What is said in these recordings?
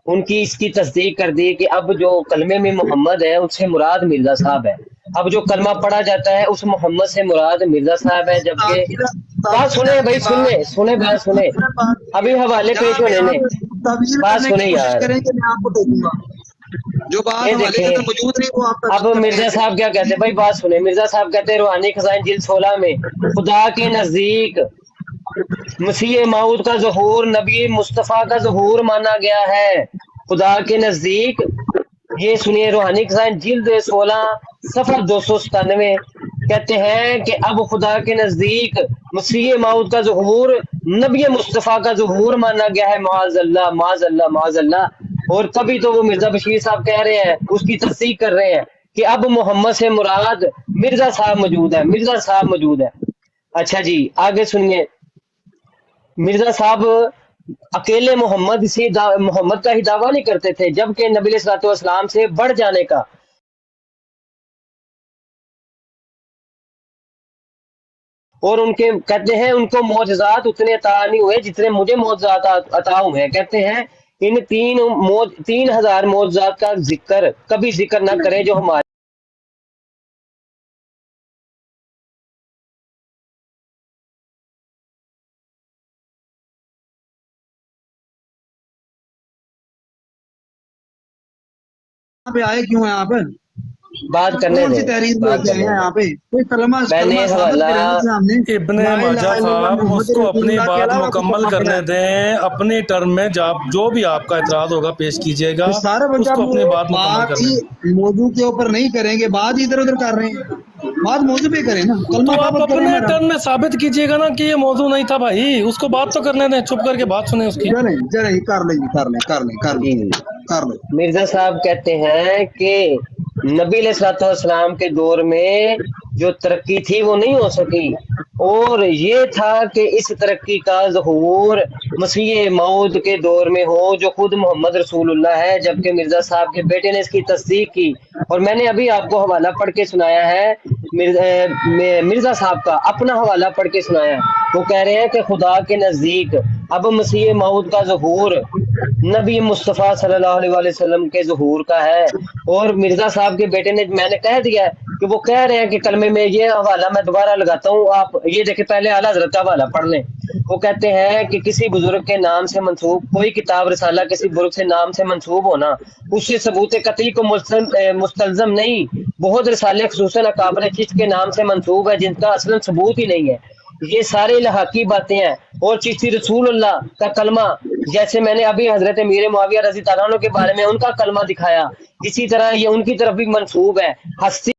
ان کی اس کی تصدیق کر دی کہ اب جو کلمے میں محمد ہے اس سے مراد مرزا صاحب ہے، اب جو کلمہ پڑھا جاتا ہے اس محمد سے مراد مرزا صاحب ہے، جبکہ بات تعویل سنیں آپ بھائی، کی بات سنیں بات سنیں، ابھی حوالے جہاں پیش پہ ہونے آپ نے، تعویل بات کرنے کی سنیں کوشش یار، کریں گے میں آپ کو ٹوکوں گا، جو بات یہ حوالے کے دیکھیں اندر موجود نہیں وہ آپ اب تعویل کرتے مرزا ہیں۔ صاحب کیا کہتے ہیں بھائی، بات سنیں، مرزا صاحب کہتے ہیں روحانی خزائن جلد 16 میں خدا کے نزدیک مسیح موعود کا ظہور نبی مصطفیٰ کا ظہور مانا گیا ہے، خدا کے نزدیک، یہ سنیے روحانی خزائن جلد 16 صفحہ 297 کہتے ہیں کہ اب خدا کے نزدیک مسیح موعود کا ظہور نبی مصطفیٰ کا ظہور مانا گیا ہے، معاذ اللہ معاذ اللہ معاذ اللہ، اور تبھی تو وہ مرزا بشیر صاحب کہہ رہے ہیں، اس کی تصدیق کر رہے ہیں کہ اب محمد سے مراد مرزا صاحب موجود ہے، مرزا صاحب موجود ہے۔ اچھا جی آگے سنیے، مرزا صاحب اکیلے محمد کا ہی دعویٰ نہیں کرتے تھے، جبکہ نبی علیہ الصلوۃ والسلام سے بڑھ جانے کا، اور ان کے کہتے ہیں ان کو معجزات اتنے عطا نہیں ہوئے جتنے مجھے معجزات عطا ہوئے ہیں، کہتے ہیں ان 3000 معجزات کا ذکر کبھی ذکر نہ کریں جو ہمارے یہاں پہ آئے کیوں ہیں آپ؟ بات کرنے کون سی دیں، تحریر لے بات کے آئے کرنے ہیں دیں، یہاں پہ؟ کوئی کلمہ میں نے ثابت حوالہ کرے نا سامنے، ابن لا الہ ماجہ الا اللہ صاحب اس محمد کو رسول اپنی اللہ کے بات علاوہ کوئی مکمل کلمہ پڑھا کرنے ہے؟ دیں، اپنی ٹرم میں جو بھی آپ کا اعتراض ہوگا پیش کیجئے گا، یہ سارا اس بچہ کو اپنی وہ بات مکمل بات کرنے ہی دیں۔ موضوع کے اوپر نہیں کریں گے، بات ادھر ادھر کر رہے ہیں، بات موضوع پہ کریں نا، کلمہ تو آپ ثابت کریں اپنے میرا۔ ٹرم میں ثابت کیجئے گا نا کہ یہ موضوع نہیں تھا بھائی، اس کو بات تو کرنے دیں، چپ کر کے بات سنیں اس کی۔ چلیں چلیں کر لیں جی کر لیں۔ مرزا صاحب کہتے ہیں کہ نبی علیہ الصلوۃ والسلام کے دور میں جو ترقی تھی وہ نہیں ہو سکی، اور یہ تھا کہ اس ترقی کا ظہور مسیح موعود کے دور میں ہو جو خود محمد رسول اللہ ہے، جبکہ مرزا صاحب کے بیٹے نے اس کی تصدیق کی، اور میں نے ابھی آپ کو حوالہ پڑھ کے سنایا ہے، مرزا صاحب کا اپنا حوالہ پڑھ کے سنایا ہے، وہ کہہ رہے ہیں کہ خدا کے نزدیک اب مسیح موعود کا ظہور نبی مصطفیٰ صلی اللہ علیہ وآلہ وسلم کے ظہور کا ہے، اور مرزا صاحب کے بیٹے نے میں نے کہہ دیا ہے کہ وہ کہہ رہے ہیں کہ کلمے میں یہ حوالہ میں دوبارہ لگاتا ہوں، آپ یہ دیکھیں پہلے اعلیٰ حضرت کا حوالہ پڑھ لیں، وہ کہتے ہیں کہ کسی بزرگ کے نام سے منسوب کوئی کتاب رسالہ کسی بزرگ سے نام سے منسوب ہونا اس سے ثبوت قطعی کو مستلزم نہیں، بہت رسالے خصوصاً اکابر چشت کے نام سے منسوب ہے جن کا اصلا ثبوت ہی نہیں ہے، یہ سارے لحاقی باتیں ہیں، اور چشتی رسول اللہ کا کلمہ جیسے میں نے ابھی حضرت امیر معاویہ رضی اللہ عنہ کے بارے میں ان کا کلمہ دکھایا، اسی طرح یہ ان کی طرف بھی منسوب ہے، ہستی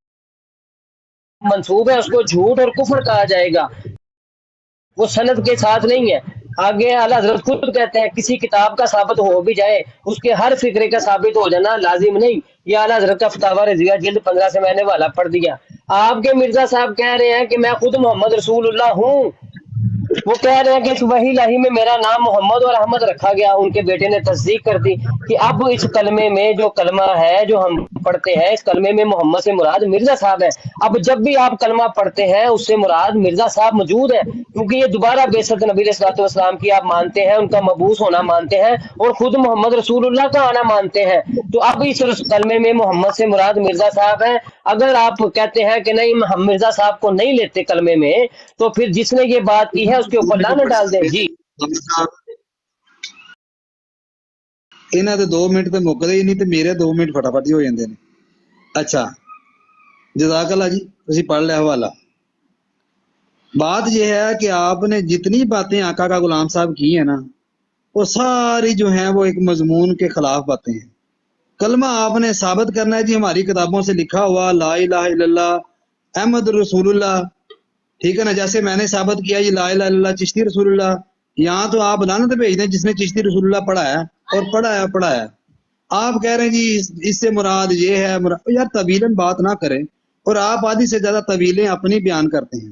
منسوب ہے، اس کو جھوٹ اور کفر کہا جائے گا، وہ سند کے ساتھ نہیں ہے۔ آگے اعلیٰ حضرت خود کہتے ہیں کسی کتاب کا ثابت ہو بھی جائے اس کے ہر فکرے کا ثابت ہو جانا لازم نہیں، یہ اعلیٰ حضرت کا فتاوی رضیہ جلد 15 سے میں نے والا پڑھ دیا۔ آپ کے مرزا صاحب کہہ رہے ہیں کہ میں خود محمد رسول اللہ ہوں، وہ کہہ رہے ہیں کہ اس وحی الہی میں میرا نام محمد اور احمد رکھا گیا، ان کے بیٹے نے تصدیق کر دی کہ اب اس کلمے میں جو کلمہ ہے جو ہم پڑھتے ہیں اس کلمے میں محمد سے مراد مرزا صاحب ہے، اب جب بھی آپ کلمہ پڑھتے ہیں اس سے مراد مرزا صاحب موجود ہے، کیونکہ یہ دوبارہ بعثت نبی علیہ الصلوۃ والسلام کی آپ مانتے ہیں، ان کا مبعوث ہونا مانتے ہیں، اور خود محمد رسول اللہ کا آنا مانتے ہیں، تو اب اس کلمے میں محمد سے مراد مرزا صاحب ہے۔ اگر آپ کہتے ہیں کہ نہیں ہم مرزا صاحب کو نہیں لیتے کلمے میں، تو پھر جس نے یہ بات کی ہے اس کے اوپر لعنت ڈال دیں۔ جی انہاں دے 2 منٹ تے مکدے ہی نہیں تے میرے 2 منٹ فٹافٹ ہی ہو جاندے نے۔ اچھا جزاک اللہ جی، تسی پڑھ لیا حوالہ۔ بات یہ ہے کہ آپ نے جتنی باتیں آقا کا غلام صاحب کی ہیں نا وہ ساری جو ہیں وہ ایک مضمون کے خلاف باتیں ہیں۔ کلمہ آپ نے ثابت کرنا ہے جی ہماری کتابوں سے لکھا ہوا لا الہ الا اللہ احمد رسول اللہ، ٹھیک ہے نا، جیسے میں نے ثابت کیا یہ لا الہ الا اللہ چشتی رسول اللہ، یہاں تو آپ لعنت بھیج دیں جس نے چشتی رسول اللہ پڑھا ہے اور پڑھا ہے، آپ کہہ رہے ہیں جی اس سے مراد یہ ہے یار طویلاً بات نہ کریں، اور آپ آدھی سے زیادہ طویلیں اپنی بیان کرتے ہیں،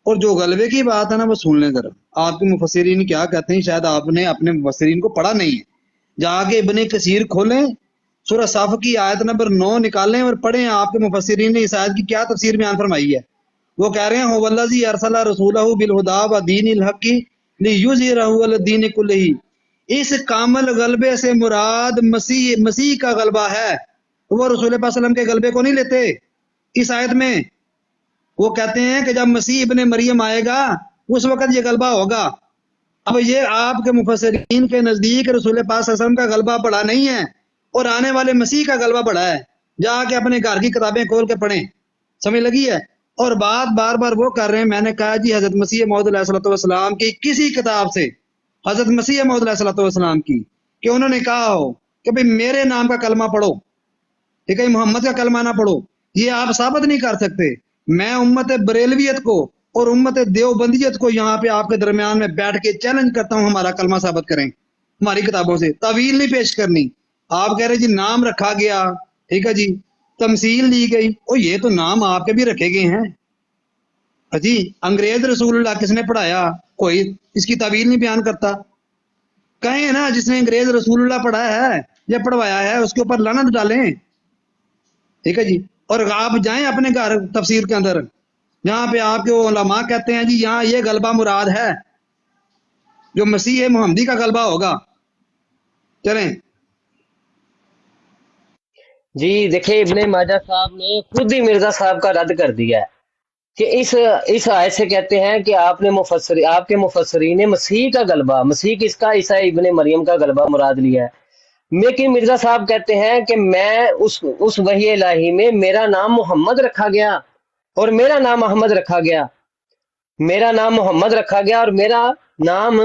اور جو غلبے کی بات ہے نا وہ سن لیں ذرا، آپ کے مفسرین کیا کہتے ہیں، شاید آپ نے اپنے مفسرین کو پڑھا نہیں ہے، جا کے ابن کثیر کھولیں، سورہ صف کی آیت نمبر 9 نکالیں اور پڑھیں آپ کے مفسرین نے اس آیت کی کیا تفسیر بیان فرمائی ہے۔ وہ کہہ رہے ہیں هو الذی ارسل رسولہ بالہدی ودین الحق لیظہرہ علی الدین کلہ، اس کامل غلبے سے مراد مسیح کا غلبہ ہے، وہ رسول پاک صلی اللہ علیہ وسلم کے غلبے کو نہیں لیتے اس آیت میں۔ وہ کہتے ہیں کہ جب مسیح ابن مریم آئے گا اس وقت یہ غلبہ ہوگا۔ اب یہ آپ کے مفسرین کے نزدیک رسول پاک صلی اللہ علیہ وسلم کا غلبہ بڑا نہیں ہے اور آنے والے مسیح کا غلبہ بڑا ہے۔ جا کے اپنے گھر کی کتابیں کھول کے پڑھیں، سمجھ لگی ہے؟ اور بات بار بار وہ کر رہے ہیں، میں نے کہا جی حضرت مسیح موعود علیہ الصلوۃ والسلام کی کسی کتاب سے، حضرت مسیح موعود علیہ الصلوۃ والسلام کی، کہ انہوں نے کہا ہو کہ بھئی میرے نام کا کلمہ پڑھو، ٹھیک ہے، محمد کا کلمہ نہ پڑھو، یہ آپ ثابت نہیں کر سکتے۔ میں امت بریلویت کو اور امت دیوبندیت کو یہاں پہ آپ کے درمیان میں بیٹھ کے چیلنج کرتا ہوں، ہمارا کلمہ ثابت کریں ہماری کتابوں سے، تعویل نہیں پیش کرنی۔ آپ کہہ رہے جی نام رکھا گیا، ٹھیک ہے جی، تمثیل دی گئی، او یہ تو نام آپ کے بھی رکھے گئے ہیں جی۔ انگریز رسول اللہ کس نے پڑھایا؟ کوئی اس کی تعویل نہیں بیان کرتا۔ کہیں نا جس نے انگریز رسول اللہ پڑھایا ہے یا پڑھوایا ہے اس کے اوپر لعنت ڈالیں، ٹھیک ہے جی۔ اور آپ جائیں اپنے گھر تفسیر کے اندر، جہاں پہ آپ کے علماء کہتے ہیں جی یہاں یہ غلبہ مراد ہے جو مسیح محمدی کا غلبہ ہوگا۔ چلیں جی دیکھیں، ابن ماجہ صاحب نے خود ہی مرزا صاحب کا رد کر دیا ہے کہ اس آیت سے کہتے ہیں کہ آپ کے مفسرین نے مسیح کا غلبہ، مسیح کس کا؟ عیسیٰ ابن مریم کا غلبہ مراد لیا ہے۔ لیکن مرزا صاحب کہتے ہیں کہ میں اس وحی الہی میں میرا نام محمد رکھا گیا اور میرا نام احمد رکھا گیا، میرا نام محمد رکھا گیا اور میرا نام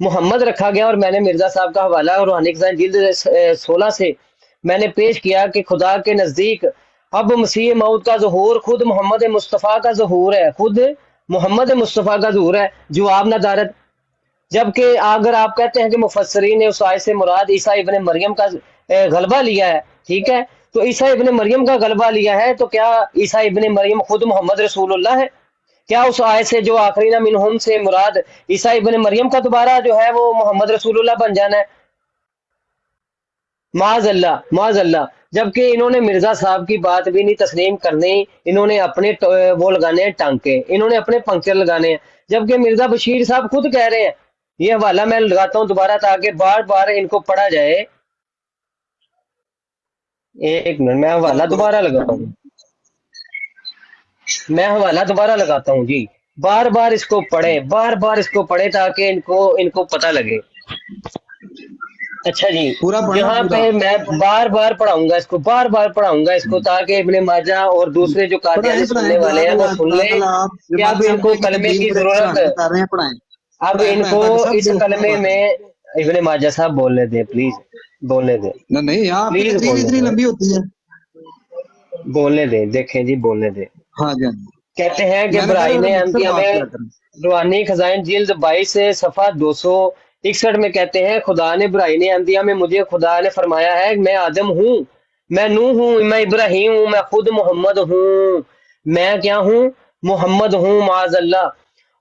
محمد رکھا گیا۔ اور میں نے مرزا صاحب کا حوالہ روحانی خزائن جلد 16 سے میں نے پیش کیا کہ خدا کے نزدیک اب مسیح موعود کا ظہور خود محمد مصطفیٰ کا ظہور ہے، خود محمد مصطفیٰ کا ظہور ہے، جواب ندارت۔ جبکہ اگر آپ کہتے ہیں کہ مفسرین نے اس آیت سے مراد عیسیٰ ابن مریم کا غلبہ لیا ہے، ٹھیک ہے، تو عیسیٰ ابن مریم کا غلبہ لیا ہے، تو کیا عیسیٰ ابن مریم خود محمد رسول اللہ ہے؟ کیا اس آیت سے جو آخرین منہم سے مراد عیسیٰ ابن مریم کا دوبارہ جو ہے وہ محمد رسول اللہ بن جانا ہے؟ معاذ اللہ، معاذ اللہ۔ جبکہ انہوں نے مرزا صاحب کی بات بھی نہیں تسلیم کرنی، انہوں نے اپنے وہ لگانے ہیں ٹانکے، انہوں نے اپنے پنکچر لگانے ہیں۔ جبکہ مرزا بشیر صاحب خود کہہ رہے ہیں، یہ حوالہ میں لگاتا ہوں دوبارہ تاکہ بار بار ان کو پڑھا جائے۔ ایک منٹ، میں حوالہ دوبارہ لگاتا ہوں، میں حوالہ دوبارہ لگاتا ہوں جی، بار بار اس کو پڑھیں، بار بار اس کو پڑھیں تاکہ ان کو پتہ لگے۔ اچھا جی، پورا پڑھنا یہاں پورا۔ پہ میں بار بار پڑھاؤں گا اس کو، بار بار پڑھاؤں گا اس کو تاکہ ابن ماجہ اور دوسرے جو قادیانی سننے والے ہیں وہ سن لیں کہ اب ان کو کلمے کی ضرورت ہے۔ کر رہے ہیں پڑھائیں، اب ان کو اس کلمے میں ابن ماجہ صاحب بولنے دیں، پلیز بولنے دیں، نہیں یہاں آپ کی پلیز تقریر اتنی لمبی ہوتی ہے۔ بولنے دیں، دیکھیں جی بولنے دیں۔ ہاں جی، ہاں جی، کہتے ہیں کہ میں نے کہا برائین ذرا مختصر احمدیہ بات میں کیا کریں۔ روحانی خزائن جلد 22 سے صفحہ 261 میں کہتے ہیں خدا نے برائین احمدیہ میں مجھے خدا نے فرمایا ہے میں آدم ہوں، میں نوح ہوں، میں ابراہیم ہوں، میں خود محمد ہوں، میں کیا ہوں؟ محمد ہوں، معاذ اللہ۔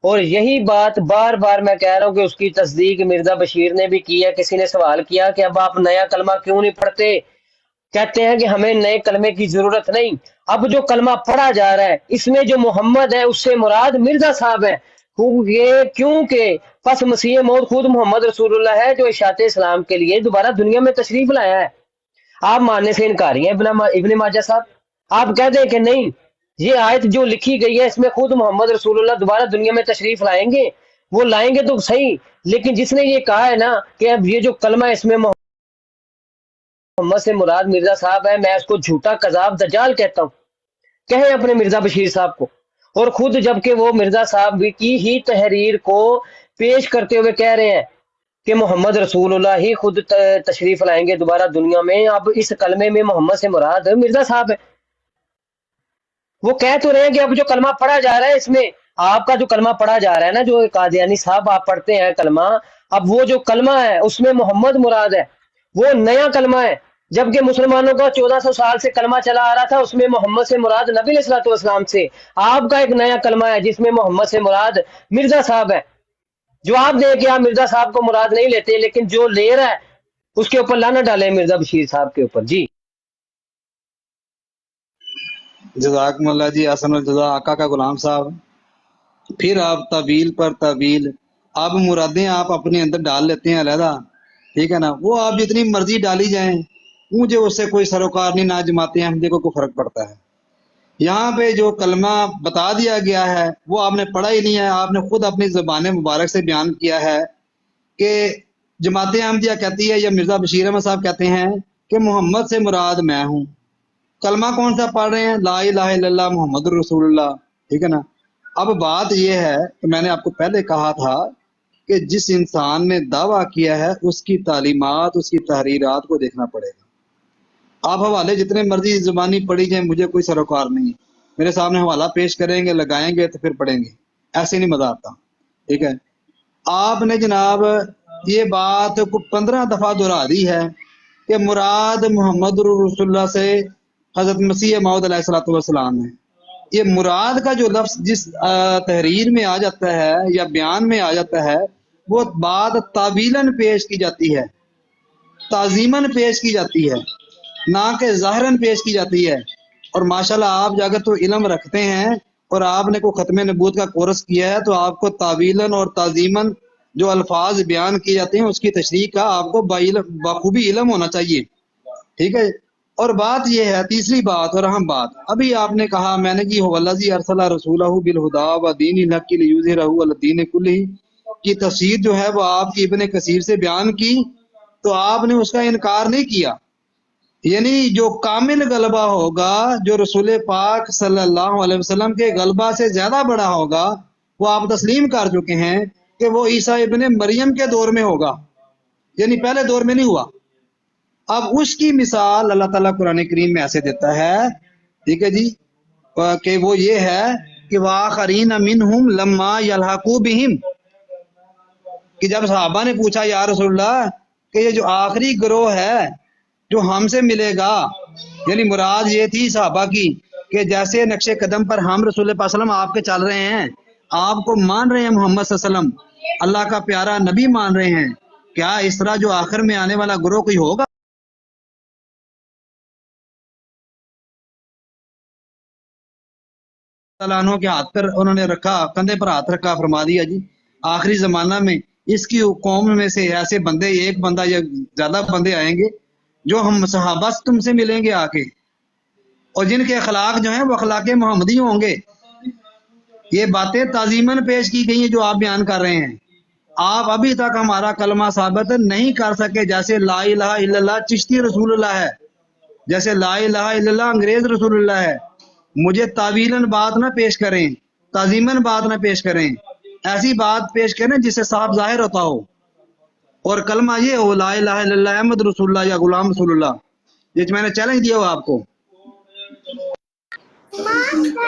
اور یہی بات بار بار میں کہہ رہا ہوں کہ اس کی تصدیق مرزا بشیر نے بھی کی ہے۔ کسی نے سوال کیا کہ اب آپ نیا کلمہ کیوں نہیں پڑھتے؟ کہتے ہیں کہ ہمیں نئے کلمے کی ضرورت نہیں، اب جو کلمہ پڑھا جا رہا ہے اس میں جو محمد ہے اس سے مراد مرزا صاحب ہے، کیونکہ پس مسیح موعود خود محمد رسول اللہ ہے جو اشاعت اسلام کے لیے دوبارہ دنیا میں تشریف لایا ہے۔ آپ ماننے سے انکاری ہیں ابن ماجہ صاحب، آپ کہہ دیں کہ نہیں یہ آیت جو لکھی گئی ہے اس میں خود محمد رسول اللہ دوبارہ دنیا میں تشریف لائیں گے، وہ لائیں گے تو صحیح، لیکن جس نے یہ کہا ہے نا کہ اب یہ جو کلمہ اس میں محمد سے مراد مرزا صاحب ہے، میں اس کو جھوٹا کذاب دجال کہتا ہوں۔ کہیں اپنے مرزا بشیر صاحب کو، اور خود جبکہ وہ مرزا صاحب کی ہی تحریر کو پیش کرتے ہوئے کہہ رہے ہیں کہ محمد رسول اللہ ہی خود تشریف لائیں گے دوبارہ دنیا میں، اب اس کلمے میں محمد سے مراد مرزا صاحب ہے۔ وہ کہہ تو رہے ہیں کہ اب جو کلمہ پڑھا جا رہا ہے اس میں آپ کا جو کلمہ پڑھا جا رہا ہے نا، جو قادیانی صاحب آپ پڑھتے ہیں کلمہ، اب وہ جو کلمہ ہے اس میں محمد مراد ہے، وہ نیا کلمہ ہے، جبکہ مسلمانوں کا 1400 سال سے کلمہ چلا آ رہا تھا اس میں محمد سے مراد نبی علیہ الصلوۃ والسلام سے، آپ کا ایک نیا کلمہ ہے جس میں محمد سے مراد مرزا صاحب ہے۔ جواب دیں کہ آپ مرزا صاحب کو مراد نہیں لیتے، لیکن جو لے رہا ہے اس کے اوپر لعنت ڈالے مرزا بشیر صاحب کے اوپر۔ جی جزاکم اللہ جی، احسن الجزا آقا کا غلام صاحب۔ پھر آپ تعویل پر تعویل، آپ مرادیں آپ اپنے اندر ڈال لیتے ہیں علیحدہ، ٹھیک ہے نا، وہ آپ جتنی مرضی ڈالی جائیں، مجھے اس سے کوئی سروکار نہیں، نہ جماعت احمدیہ کو کوئی فرق پڑتا ہے۔ یہاں پہ جو کلمہ بتا دیا گیا ہے وہ آپ نے پڑھا ہی نہیں ہے، آپ نے خود اپنی زبان مبارک سے بیان کیا ہے کہ جماعت احمدیہ کہتی ہے یا مرزا بشیر احمد صاحب کہتے ہیں کہ محمد سے مراد میں ہوں۔ کلمہ کون سا پڑھ رہے ہیں؟ لا الہ الا اللہ محمد رسول اللہ، ٹھیک ہے نا۔ اب بات یہ ہے کہ میں نے آپ کو پہلے کہا تھا کہ جس انسان نے دعویٰ کیا ہے اس کی تعلیمات، اس کی تحریرات کو دیکھنا پڑے گا۔ آپ حوالے جتنے مرضی زبانی پڑھی جائیں، مجھے کوئی سروکار نہیں، میرے سامنے حوالہ پیش کریں گے، لگائیں گے تو پھر پڑھیں گے، ایسے نہیں مزہ آتا، ٹھیک ہے۔ آپ نے جناب یہ بات کو 15 دفعہ دہرا دی ہے کہ مراد محمد رسول اللہ سے حضرت مسیح موعود علیہ الصلوۃ والسلام ہے۔ یہ مراد کا جو لفظ جس تحریر میں آ جاتا ہے یا بیان میں آ جاتا ہے، وہ بات تعویلاً پیش کی جاتی ہے، تعظیماً پیش کی جاتی ہے، نہ کہ ظاہراً پیش کی جاتی ہے۔ اور ماشاءاللہ آپ جا کر تو علم رکھتے ہیں اور آپ نے کوئی ختم نبوت کا کورس کیا ہے، تو آپ کو تعویلاً اور تعظیماً جو الفاظ بیان کیے جاتے ہیں اس کی تشریح کا آپ کو بخوبی علم ہونا چاہیے، ٹھیک ہے۔ اور بات یہ ہے، تیسری بات اور اہم بات، ابھی آپ نے کہا، میں نے کی والذی ارسل رسولہ بالہدی ودین الحق لیظہرہ علی الدین کلہ کی تفسیر جو ہے وہ آپ کی ابن کثیر سے بیان کی، تو آپ نے اس کا انکار نہیں کیا۔ یعنی جو کامل غلبہ ہوگا، جو رسول پاک صلی اللہ علیہ وسلم کے غلبہ سے زیادہ بڑا ہوگا، وہ آپ تسلیم کر چکے ہیں کہ وہ عیسیٰ ابن مریم کے دور میں ہوگا، یعنی پہلے دور میں نہیں ہوا۔ اب اس کی مثال اللہ تعالیٰ قرآن کریم میں ایسے دیتا ہے، ٹھیک ہے جی، کہ وہ یہ ہے کہ وآخرین منہم لما یلحقوا بہم، کہ جب صحابہ نے پوچھا یا رسول اللہ کہ یہ جو آخری گروہ ہے جو ہم سے ملے گا، یعنی مراد یہ تھی صحابہ کی کہ جیسے نقش قدم پر ہم رسول پاک صلی اللہ علیہ وسلم آپ کے چل رہے ہیں، آپ کو مان رہے ہیں، محمد صلی اللہ علیہ وسلم اللہ کا پیارا نبی مان رہے ہیں، کیا اس طرح جو آخر میں آنے والا گروہ کوئی ہوگا؟ تعالیٰ عنہ کے ہاتھ پر انہوں نے رکھا، کندھے پر ہاتھ رکھا، فرما دیا جی آخری زمانہ میں اس کی قوم میں سے ایسے بندے، ایک بندہ یا زیادہ بندے آئیں گے جو ہم صحابہ سے تم سے ملیں گے آ کے، اور جن کے اخلاق جو ہیں وہ اخلاق محمدی ہوں گے۔ یہ باتیں تعظیماً پیش کی گئی ہیں جو آپ بیان کر رہے ہیں۔ آپ ابھی تک ہمارا کلمہ ثابت نہیں کر سکے، جیسے لا الہ الا اللہ چشتی رسول اللہ ہے، جیسے لا الہ الا اللہ انگریز رسول اللہ ہے۔ مجھے تعویلاً بات نہ پیش کریں، تعظیماً بات نہ پیش کریں، ایسی بات پیش کریں جس سے صاف ظاہر ہوتا ہو، اور کلمہ یہ ہو لا الہ الا اللہ احمد رسول اللہ یا غلام رسول اللہ۔ یہ میں نے چیلنج دیا ہو آپ کو۔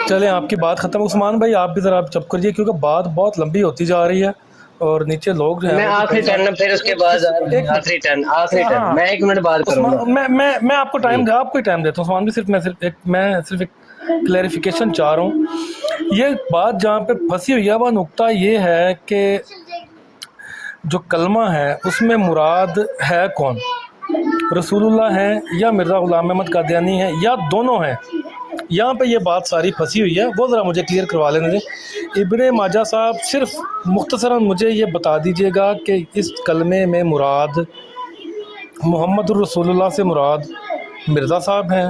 چلیں آپ کی بات ختم، عثمان بھائی آپ بھی ذرا چپ کریے کیونکہ بات بہت لمبی ہوتی جا رہی ہے اور نیچے لوگ جو ہیں میں آخری ٹرن، پھر اس کے بعد آخری ٹرن میں 1 منٹ بات کروں گا۔ میں آپ کو ٹائم آپ کو ہی ٹائم دیتا ہوں عثمان بھی، میں صرف ایک کلیریفیکیشن چاہ رہا ہوں۔ یہ بات جہاں پہ پھنسی ہوئی ہے وہ نقطہ یہ ہے کہ جو کلمہ ہے اس میں مراد ہے کون؟ رسول اللہ ہیں یا مرزا غلام احمد قادیانی ہیں یا دونوں ہیں؟ یہاں پہ یہ بات ساری پھنسی ہوئی ہے، وہ ذرا مجھے کلیئر کروا لینے دیں۔ ابن ماجہ صاحب صرف مختصراً مجھے یہ بتا دیجئے گا کہ اس کلمے میں مراد محمد رسول اللہ سے مراد مرزا صاحب ہیں،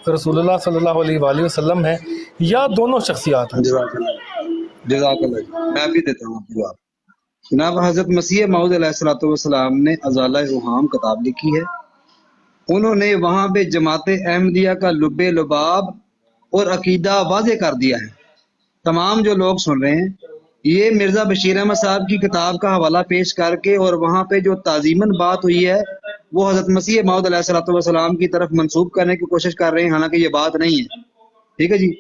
رسول اللہ صلی اللہ علیہ وآلہ وسلم ہیں، یا دونوں شخصیات ہیں؟ جزاک اللہ، میں بھی دیتا ہوں جواب۔ جناب حضرت مسیح موعود علیہ الصلوۃ والسلام نے ازالہ اوہام کتاب لکھی ہے، انہوں نے وہاں پہ جماعت احمدیہ کا لب لباب اور عقیدہ واضح کر دیا ہے۔ تمام جو لوگ سن رہے ہیں یہ مرزا بشیر احمد صاحب کی کتاب کا حوالہ پیش کر کے، اور وہاں پہ جو تعظیماً بات ہوئی ہے وہ حضرت مسیح موعود علیہ الصلوۃ والسلام کی طرف منسوب کرنے کی کوشش کر رہے ہیں، حالانکہ یہ بات نہیں ہے، ٹھیک ہے جی۔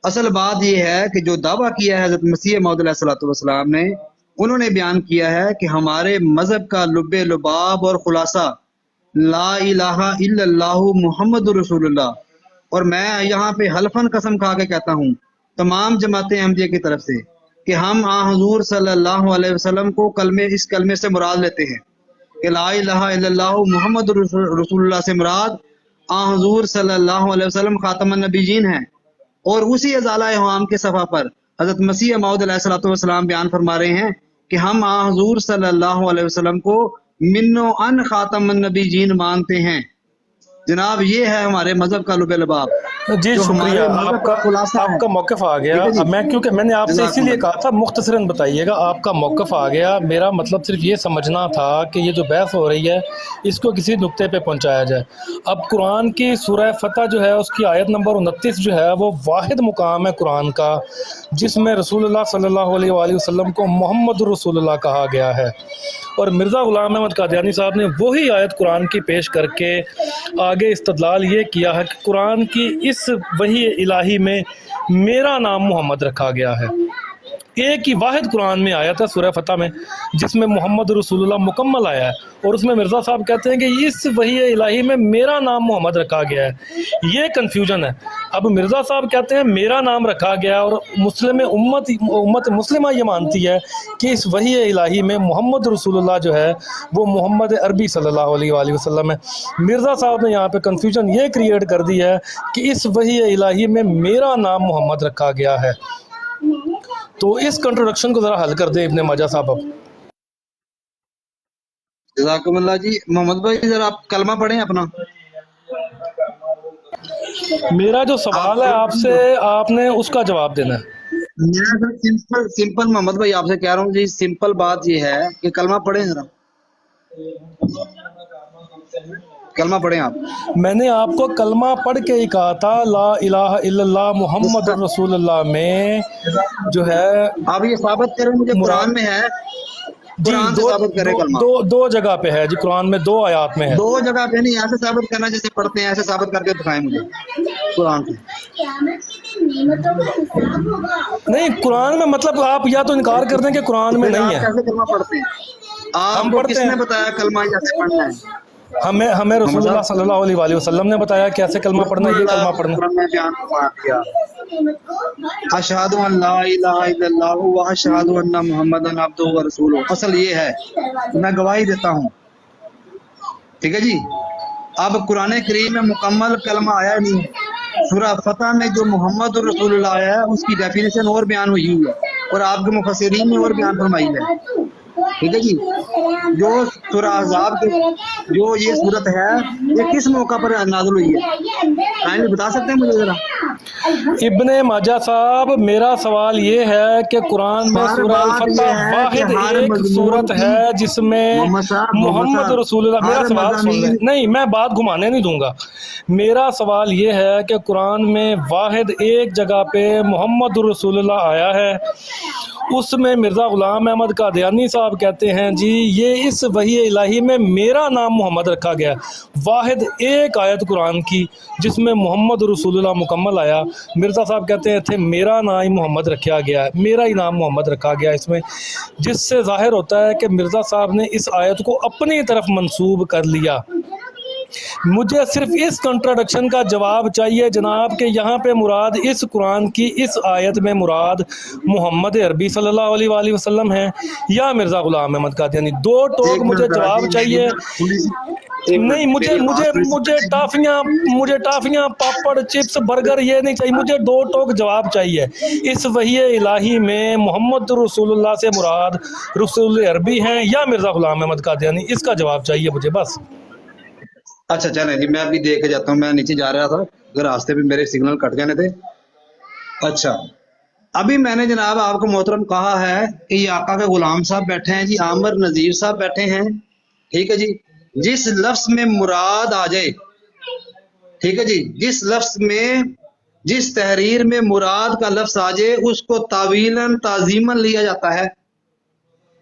اصل بات یہ ہے کہ جو دعویٰ کیا ہے حضرت مسیح موعود علیہ الصلوۃ والسلام نے، انہوں نے بیان کیا ہے کہ ہمارے مذہب کا لب لباب اور خلاصہ لا الہ الا اللہ محمد رسول اللہ، اور میں یہاں پہ حلفاً قسم کھا کے کہتا ہوں تمام جماعت احمدیہ کی طرف سے کہ ہم حضور صلی اللہ علیہ وسلم کو اس کلمے سے مراد لیتے ہیں کہ لا الہ الا اللہ محمد رسول اللہ سے مراد حضور صلی اللہ علیہ وسلم خاتم النبیین ہیں۔ اور اسی ازالہ اوہام کے صفحہ پر حضرت مسیح موعود علیہ الصلوۃ والسلام بیان فرما رہے ہیں کہ ہم حضور صلی اللہ علیہ وسلم کو मिन्नो अन खातम नबीजीन मानते हैं। जनाब ये है हमारे मजहब का लुब लबाब, जी जो शुक्रिया, हमारे मजहब का खुलासा है। आपका मौक़िफ़ आ गया। ठीक है जी, अब मैं, क्योंकि मैंने आपसे इसीलिए जज़ाकुमुल्लाह। कहा था मुख्तसरन बताइएगा, आपका मौक़िफ़ आ गया। मेरा मतलब सिर्फ ये समझना था कि ये जो बहस हो रही है इसको किसी नुक्ते पे पहुंचाया जाए। अब कुरान की सूरह फतह जो है उसकी आयत नंबर 29 जो है वो वाहिद मुकाम है कुरान का जिसमें रसूलुल्लाह सल्लल्लाहु अलैहि वसल्लम को मोहम्मद रसूलुल्लाह कहा गया है। और मिर्ज़ा ग़ुलाम अहमद कादियानी साहब ने वही आयत कुरान की पेश करके आगे इस्तदलाल ये किया है कि कुरान की इस वही इलाही में मेरा नाम मोहम्मद रखा गया है। एक ही वाहिद कुरान में आया था सूरह फतह में जिसमें मोहम्मद रसूलुल्लाह मुकम्मल आया है, और उसमें मिर्ज़ा साहब कहते हैं कि इस वही इलाही में मेरा नाम मोहम्मद रखा गया है। ये कन्फ्यूजन है। अब मिर्ज़ा साहब कहते हैं मेरा नाम रखा गया, और मुस्लिम उम्मत मुस्लिमा ये मानती है कि इस वही इलाही में मोहम्मद रसूलुल्लाह जो है वो मोहम्मद अरबी सल्लल्लाहु अलैहि वसल्लम है। मिर्ज़ा साहब ने यहाँ पे कन्फ्यूजन ये क्रिएट कर दी है कि इस वही इलाही में मेरा नाम मोहम्मद रखा गया है। तो इस कंट्रोडक्शन को ज़रा हल कर दे इब्ने माजा साहब। अब जज़ाकुमुल्लाह जी। मोहम्मद भाई जरा आप कलमा पढ़ें अपना। मेरा जो सवाल है आपसे, आपने उसका जवाब देना है। मैं सर सिंपल सिंपल मोहम्मद भाई आपसे कह रहा हूँ जी, सिंपल बात ये है कि कलमा पढ़ें जरा, कलमा पढ़ें आप। मैंने आपको कलमा पढ़ के ही कहा था ला इलाहा इल्लल्लाह मुहम्मद रसूलुल्लाह में जो है आप ये साबित करें मुझे कुरान में है, जी कुरान से दो साबित करें दो, कलमा। दो दो जगह पे है जी, कुरान में 2 आयात में है। दो जगह पे नहीं, ऐसे साबित करना जैसे पढ़ते हैं, ऐसे साबित करके दिखाएं मुझे कुरान से। नहीं, कुरान में मतलब आप या तो इनकार कर दें कि कुरान में फिर नहीं आप है। कैसे कलमा पढ़ते हैं? हम आपको पढ़ते किसने हैं, बताया कलमा कैसे पढ़ना है? हमें मोहम्मद रसूलुल्लाह साहब, सल्लल्लाहु अलैहि वसल्लम ने बताया कैसे कलमा पढ़ना, ये कलमा पढ़ना। कुरान में बयान फरमा दिया, अशहदु अन ला इलाहा इल्लल्लाह व अशहदु अन्ना मुहम्मदन अब्दुहु व रसूलुहु। असल ये है, मैं गवाही देता हूँ। ठीक है जी। अब कुरान करीम में मुकम्मल कलमा आया नहीं, सूरह फतह में जो मोहम्मद रसूलुल्लाह आया है उसकी डेफिनेशन और बयान हुई है, और आपके मुफस्सिरीन ने और बयान फरमाई है। ठीक है जी। जो सूरह अहज़ाब के जो ये सूरत है ये किस मौका पर नाज़िल हुई है, काइंडली बता सकते हैं मुझे जरा? इब्ने माजा साहब, मेरा सवाल ये है कि कुरान में हर सूरह अल बात ये फतह है कि वाहिद हर एक मजमून सूरत की, है जिसमें मोहम्मद मोहम्मद साहब, रसूलुल्लाह, मेरा हर सवाल सुन लें, मज़ामीन, नहीं मैं बात घुमाने नहीं दूंगा। मेरा सवाल ये है कि कुरान में वाहिद एक जगह पे मोहम्मद रसूलुल्लाह आया है, उसमें मिर्ज़ा ग़ुलाम अहमद कादियानी साहब कहते हैं जी ये इस वही इलाही में मेरा नाम मोहम्मद रखा गया। वाहिद एक आयत कुरान की जिसमें मोहम्मद रसूलुल्लाह मुकम्मल आया, मिर्ज़ा साहब कहते हैं थे मेरा नाम ही मोहम्मद रखा गया है, मेरा ही नाम मोहम्मद रखा गया इसमें, जिससे ज़ाहिर होता है कि मिर्ज़ा साहब ने इस आयत को अपनी तरफ मंसूब कर लिया। मुझे सिर्फ इस कंट्राडिक्शन का जवाब चाहिए जनाब कि यहाँ पे मुराद इस कुरान की इस आयत में मुराद मोहम्मद अरबी सल्लल्लाहु अलैहि वसल्लम है या मिर्ज़ा ग़ुलाम अहमद कादियानी। 2 टोक मुझे जवाब चाहिए। नहीं, मुझे मुझे मुझे टाफियाँ पापड़ चिप्स बर्गर ये नहीं चाहिए, मुझे 2 टोक जवाब चाहिए। इस वही इलाही में मोहम्मद रसूलुल्लाह से मुराद रसूल अरबी हैं या मिर्ज़ा ग़ुलाम अहमद कादियानी, इसका जवाब चाहिए मुझे बस। अच्छा चलें जी, मैं अभी देख के जाता हूँ, मैं नीचे जा रहा था, रास्ते पे मेरे सिग्नल कट गए थे। अच्छा, अभी मैंने जनाब आपको मोहतरम कहा है कि ये आका के गुलाम साहब बैठे हैं जी, आमिर नजीर साहब बैठे हैं। ठीक है जी। जिस लफ्ज में मुराद आ जाए, ठीक है जी, जिस लफ्ज में, जिस तहरीर में मुराद का लफ्ज आ जाए उसको तावीलन ताजीमन लिया जाता है,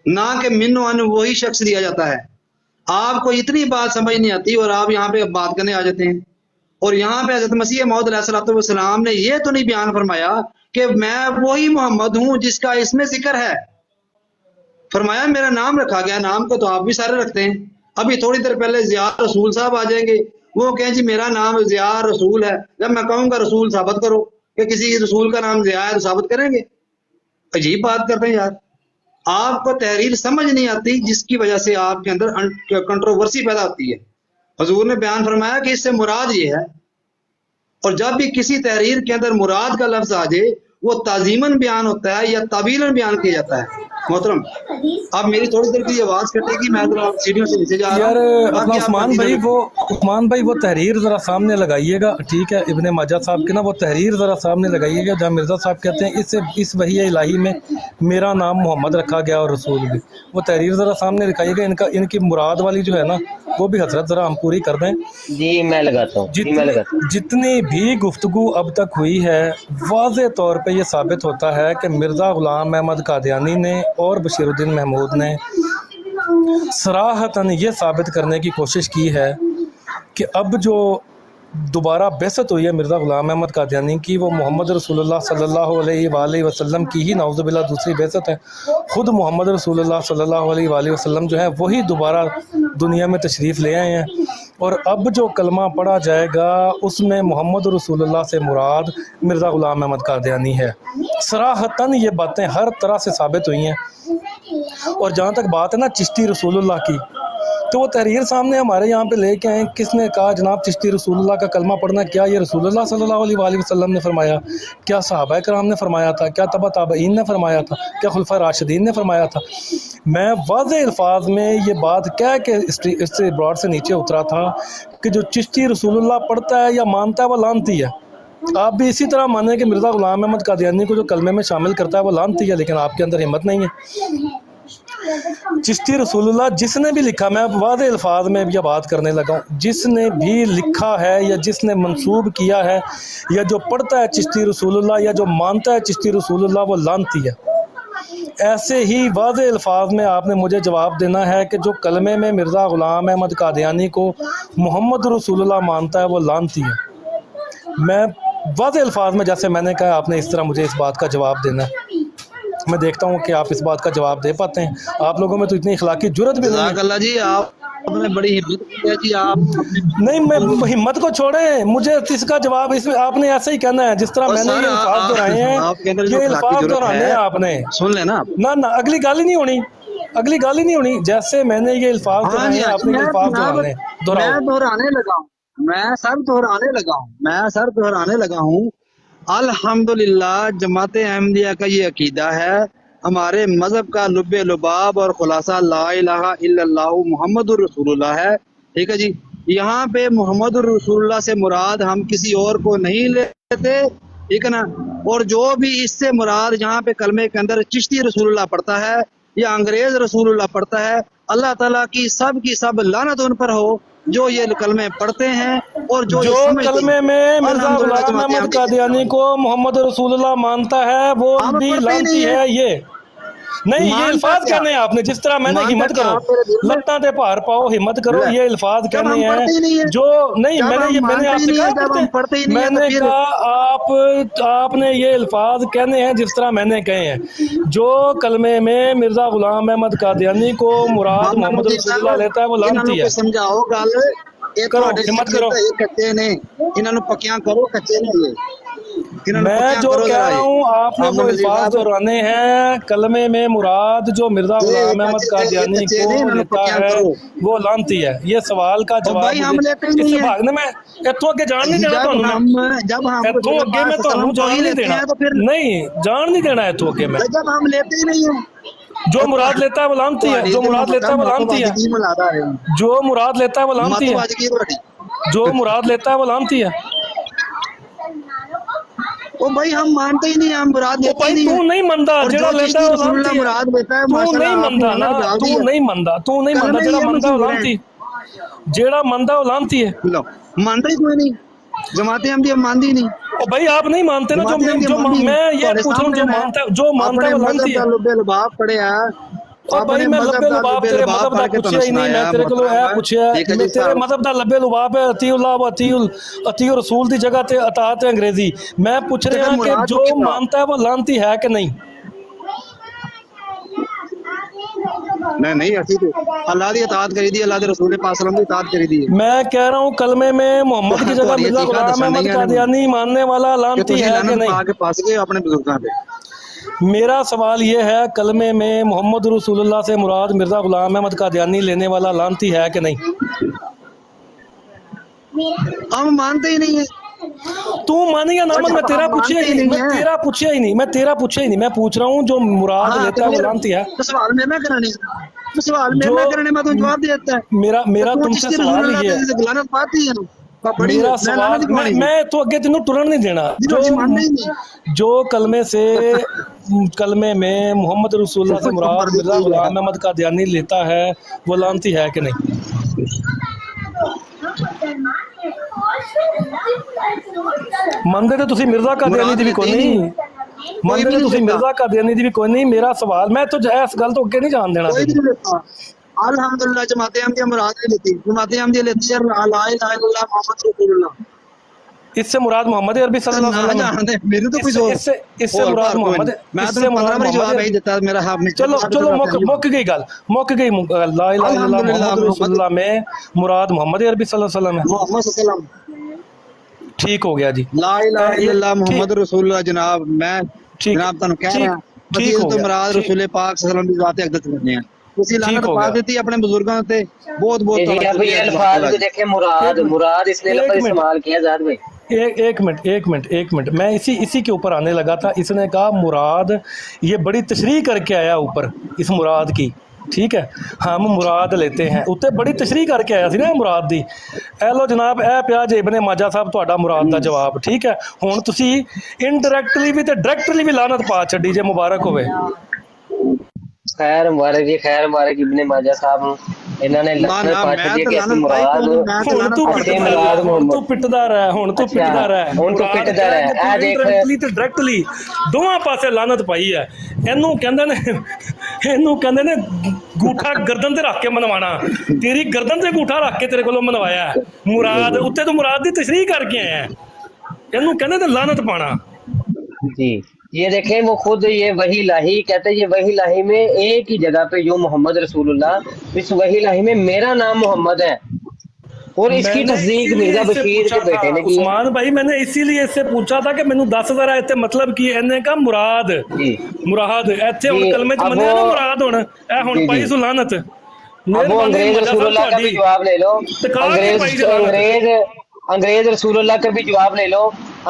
ना कि मिन अन वही शख्स लिया जाता है। आपको इतनी बात समझ नहीं आती और आप यहाँ पे बात करने आ जाते हैं। और यहाँ पे हज़रत मसीह मौऊद अलैहिस्सलाम ने ये तो नहीं बयान फरमाया कि मैं वही मोहम्मद हूँ जिसका इसमें जिक्र है। फरमाया मेरा नाम रखा गया, नाम को तो आप भी सारे रखते हैं। अभी थोड़ी देर पहले ज़िया रसूल साहब आ जाएंगे, वो कहें जी मेरा नाम ज़िया रसूल है, जब मैं कहूँगा रसूल साबित करो कि किसी रसूल का नाम ज़िया है तो साबित करेंगे। अजीब बात करते हैं यार। आपको तहरीर समझ नहीं आती जिसकी वजह से आपके अंदर कंट्रोवर्सी पैदा होती है। हुजूर ने बयान फरमाया कि इससे मुराद ये है, और जब भी किसी तहरीर के अंदर मुराद का लफ्ज आ जाए वो ताजीमन बयान होता है या तावीलन बयान किया जाता है। मोहतरम आप मेरी थोड़ी देर के लिए आवाज कटेगी, मैं तो सीढ़ियों से नीचे जा रहा यार हूँ। अपना बाकी आप उस्मान भाई वो तहरीर ज़रा सामने लगाइएगा, ठीक है, इब्ने माजा साहब की ना वो तहरीर ज़रा सामने लगाइएगा जहाँ मिर्ज़ा साहब कहते हैं इस वही इलाही में मेरा नाम मोहम्मद रखा गया और रसूल भी, वो तहरीर ज़रा सामने दिखाइएगा। इनकी मुराद वाली जो है ना वो भी हजरत ज़रा हम पूरी कर दें। जी मैं लगाता हूँ, जी मैं लगाता हूँ। जितनी भी गुफ्तगू अब तक हुई है वाज़े तौर पे ये साबित होता है कि मिर्ज़ा ग़ुलाम अहमद कादियानी ने और बशीरुद्दीन महमूद ने सराहतन ये साबित करने की कोशिश की है कि अब जो दोबारा बेसत हुई है मिर्ज़ा ग़ुलाम अहमद कादियानी की, वो मोहम्मद रसूलुल्लाह सल्लल्लाहु अलैहि वसल्लम की ही नाउज़ुबिल्लाह दूसरी बेसत है। ख़ुद मोहम्मद रसूलुल्लाह सल्लल्लाहु अलैहि वसल्लम जो है वही दोबारा दुनिया में तशरीफ़ ले आए हैं, और अब जो कलमा पढ़ा जाएगा उसमें मोहम्मद रसूलुल्लाह से मुराद मिर्ज़ा ग़ुलाम अहमद कादियानी है। सराहतन ये बातें हर तरह से साबित हुई हैं। और जहाँ तक बात है ना चिश्ती रसूलुल्लाह की, तो वो तहरीर सामने हमारे यहाँ पे लेके आए, किसने कहा जनाब चिश्ती रसूलुल्लाह का कलमा पढ़ना, क्या ये रसूलुल्लाह सल्लल्लाहु अलैहि वसल्लम ने फरमाया, क्या सहाबा कराम ने फरमाया था, क्या तबा ताबईन ने फरमाया था, क्या खुलफा राशिदीन ने फरमाया था। मैं वाज़े अल्फाज में ये बात कह के इससे ब्रॉड से नीचे उतरा था कि जो चिश्ती रसूलुल्लाह पढ़ता है या मानता है वो लानती है। आप भी इसी तरह माने कि मिर्ज़ा ग़ुलाम अहमद कादियानी को जो कलमे में शामिल करता है वो लानती है, लेकिन आपके अंदर हिम्मत नहीं है। चिश्ती रसूलुल्लाह जिसने भी लिखा, मैं वाज़े अल्फाज में यह बात करने लगा हूँ, जिसने भी लिखा है या जिसने मंसूब किया है या जो पढ़ता है चिश्ती रसूलुल्लाह या जो मानता है चिश्ती रसूलुल्लाह वो लानती है। ऐसे ही वाज़े अल्फाज में आपने मुझे जवाब देना है कि जो कलमे में मिर्ज़ा ग़ुलाम अहमद कादियानी को मोहम्मद रसूलुल्लाह मानता है वो लानती है। मैं वाज़े अल्फाज में जैसे मैंने कहा आपने इस तरह मुझे इस बात का जवाब देना है। मैं देखता हूँ कि आप इस बात का जवाब दे पाते हैं। आप लोगों में तो इतनी इखलाकी जुर्रत भी नहीं है। जज़ाकल्लाह जी, आपने बड़ी हिम्मत की है जी। आप नहीं, मैं हिम्मत को छोड़े, मुझे इसका जवाब इसमें आपने ऐसे ही कहना है जिस तरह मैंने ये अल्फाज दोहराए हैं, ये अल्फाज दोहराने हैं आपने। सुन लेना ना अगली गाली नहीं होनी, अगली गाली नहीं होनी। जैसे मैंने ये अल्फाज दोहराए हैं आपने ये अल्फाज दोहराओ। मैं दोहराने लगा हूँ, मैं सर दोहराने लगा हूँ। अल्हम्दुलिल्लाह जमात अहमदिया का ये अकीदा है, हमारे मजहब का लुब्बे लुबाब और खुलासा ला इलाहा इल्लल्लाह मुहम्मदुर रसूलुल्लाह है। ठीक है जी, यहाँ पे मुहम्मदुर रसूलुल्लाह से मुराद हम किसी और को नहीं लेते, ठीक है ना। और जो भी इससे मुराद यहाँ पे कलमे के अंदर चिश्ती रसूलुल्लाह पढ़ता है या अंग्रेज रसूलुल्लाह पढ़ता है, अल्लाह ताला की सब लानत उन पर हो जो ये कलमे पढ़ते हैं और जो कलमे में मिर्ज़ा ग़ुलाम अहमद कादियानी को मोहम्मद रसूलुल्लाह मानता है वो भी लानती है। ये नहीं, ये अल्फाज कहने हैं आपने, जिस तरह मैंने हिम्मत करो लत्ता ते भार पाओ, हिम्मत करो, ये अल्फाज कहने हैं जो नहीं मैंने आपसे कहा, मैंने कहा आपने ये अल्फाज कहने हैं जिस तरह मैंने कहे हैं। जो कलमे में मिर्ज़ा ग़ुलाम अहमद कादियानी को मुराद मोहम्मद रसूलुल्लाह लेता है वो लानती है। समझाओ गल करो, हिम्मत करो, कच्चे ने इन्होंने पक्कियां करो, कच्चे ने मैं जो कह रहा हूँ आपने वो अल्फाज दोहराने हैं। कलमे में मुराद जो मिर्ज़ा ग़ुलाम अहमद कादियानी को लेता है वो लानती है। ये सवाल का जवाब इससे भागने में इतों अगे जान नहीं देना इतों अगे मैं ਤੁਹਾਨੂੰ जान नहीं देना, नहीं जान नहीं देना इतों अगे मैं। जब हम लेते ही नहीं है, जो मुराद लेता है वो लानती है, जो मुराद लेता है वो लानती है, जो मुराद लेता है वो लानती है, जो मुराद लेता है वो लानती है। ओ भाई हम मानते ही नहीं, हम मुराद लेते ही नहीं। तू नहीं मनदा जेड़ा लेता है वो लानती है, मुराद लेता है। तू नहीं मनदा ना, तू नहीं मनदा जेड़ा मनदा वो लानती, जेड़ा मनदा वो लानती है। लो मानता ही कोई नहीं, जमाते हम भी मानती नहीं। ओ भाई आप नहीं मानते ना, जो मैं ये पूछ रहा हूँ, जो मानता है वो लानती है। लुब्बे लुबाब पड़े हैं और भाई मैं लब्बे लुबाब तेरे मज़हब दा पूछया ही नहीं, मैं तेरे को है पूछया तेरे मज़हब दा लब्बे लुबाब है अतीउल्लाह व अतीउ रसूल दी जगह ते अतात है अंग्रेजी। मैं पूछ रहा हूं कि जो मानता है वो लानती है कि नहीं? नहीं ऐसी तो अल्लाह दी अतात करी दी, अल्लाह दे रसूल पाक सल्लल्लाहु अलैहि वसल्लम दी अतात करी दी। मैं कह रहा हूं कलमे में मोहम्मद की जगह मिर्ज़ा ग़ुलाम अहमद कादियानी मानने वाला लानती है कि नहीं? आके पास गए अपने बुजुर्गों पे। मेरा सवाल ये है, कलमे में मोहम्मद रसूलुल्लाह से मुराद मिर्ज़ा ग़ुलाम अहमद कादियानी लेने वाला लानती है कि नहीं? हम मानते ही नहीं है। तू मान या ना मान, मैं तेरा पूछा ही नहीं, मैं तेरा पूछा ही नहीं, मैं तेरा पूछा ही नहीं, मैं पूछ रहा हूँ जो मुराद लेता है वो लानती है। तो सवाल मेरे ना कराने, तो सवाल मेरे ना कराने, मैं तुम जवाब दे देता है। मेरा मेरा तुमसे सवाल ये है, लानत पाती है मेरा सवाल, मैं तो अगे तेनू टुरन नहीं देना। जो कलमे से, कलमे में मोहम्मद रसूलुल्लाह से मुराद मिर्जा गुलाम अहमद कादियानी लेता है वो लानती है कि नहीं? ਮੰਨਦੇ ਤੇ ਤੁਸੀਂ ਮਿਰਜ਼ਾ ਕਾਦੀਆਨੀ ਦੀ ਵੀ ਕੋਈ ਨਹੀਂ, ਮੰਨਦੇ ਤੇ ਤੁਸੀਂ ਮਿਰਜ਼ਾ ਕਾਦੀਆਨੀ ਦੀ ਵੀ ਕੋਈ ਨਹੀਂ। ਮੇਰਾ ਸਵਾਲ, ਮੈਂ ਤਾਂ ਇਸ ਗੱਲ ਤੋਂ ਅੱਗੇ ਨਹੀਂ ਜਾਣ ਦੇਣਾ। अल्हम्दुलिल्लाह जमात अहमदिया मुराद नहीं लेती, जमात अहमदिया लेती है ला इलाहा इल्लल्लाह मोहम्मद रसूलुल्लाह। इससे मुराद मोहम्मद अरबी सल्लल्लाहु अलैहि वसल्लम, मेरे तो कुछ इससे मुराद मोहम्मद, इससे मुराद जवाब नहीं देता मेरा। चलो मुक गई गल, मुक गई ला इलाहा इल्लल्लाह मोहम्मद रसूलुल्लाह में मुराद मोहम्मद अरबी सल्लल्लाहु अलैहि वसल्लम है। मोहम्मद सल्लल्लाहु अलैहि वसल्लम ठीक हो गया जी। ला इलाहा इल्लल्लाह मोहम्मद रसूलुल्लाह जनाब, मैं जनाब तुहानू कह रहा ठीक हो तो मुराद रसूल पाक सल्लल्लाहु अलैहि वसल्लम की जात अकदस करने हैं। उसी लानत पा देती अपने बुजुर्गों पे, बहुत ये अल्फाज को देखे, मुराद मुराद इसने लफ्ज़ इस्तेमाल किया ज़ात में। एक मिनट, मैं इसी के ऊपर आने लगा था। इसने कहा मुराद, ये बड़ी तशरीह करके आया ऊपर इस मुराद की, ठीक है, हम मुराद लेते हैं, उत्ते बड़ी तशरीह करके आया सी ना मुराद दी। ए लो जनाब, ए पिया जे इब्ने माजा साहब तुहाडा मुराद दा जवाब, ठीक है। हुण तुसी इनडायरैक्टली भी ते डायरैक्टली भी लानत पा छड्डी जे, मुबारक होवे। खैर मुबारक जी, खैर मुबारक इब्ने माजा साहब नूं, इन्हां ने लानत पा छड्डी कि असि मुराद तू पिटदा रह, हुण तू पिटदा रह, हुण तू पिटदा रह। ए देख डायरैक्टली ते डायरैक्टली दोवां पासे लानत पाई है। ਇਹਨੂੰ ਕਹਿੰਦੇ ਨੇ ਗੂਠਾ ਗਰਦਨ ਤੇ ਰੱਖ ਕੇ ਮਨਵਾਣਾ। ਤੇਰੀ ਗਰਦਨ ਤੇ ਗੂਠਾ ਰੱਖ ਕੇ ਤੇਰੇ ਕੋਲੋਂ ਮਨਵਾਇਆ ਮੁਰਾਦ, ਉੱਤੇ ਤੂੰ ਮੁਰਾਦ ਦੀ ਤਸ਼ਰੀਹ ਕਰਕੇ ਆਇਆ, ਇਹਨੂੰ ਕਹਿੰਦੇ ਤੇ ਲਾਨਤ ਪਾਣਾ जी। ये देखें, वो खुद ये वही लाही कहते हैं, ये वही लाही में एक ही जगह पे जो मोहम्मद रसूलुल्लाह, इस वही लाही में मेरा नाम मोहम्मद है और इसकी तस्दीक मिर्जा बशीर के बेटे ने की। उस्मान भाई, मैंने इसीलिए इससे पूछा था कि मैनू 10,000 इतने मतलब की इन्ने का मुराद मुराद इतने हुण कलमे च मन्निया ना मुराद, हुण ए हुण पाई सु लानत। अब वो अंग्रेज रसूलुल्लाह का भी जवाब ले लो, अंग्रेज रसूलुल्लाह का भी जवाब ले लो।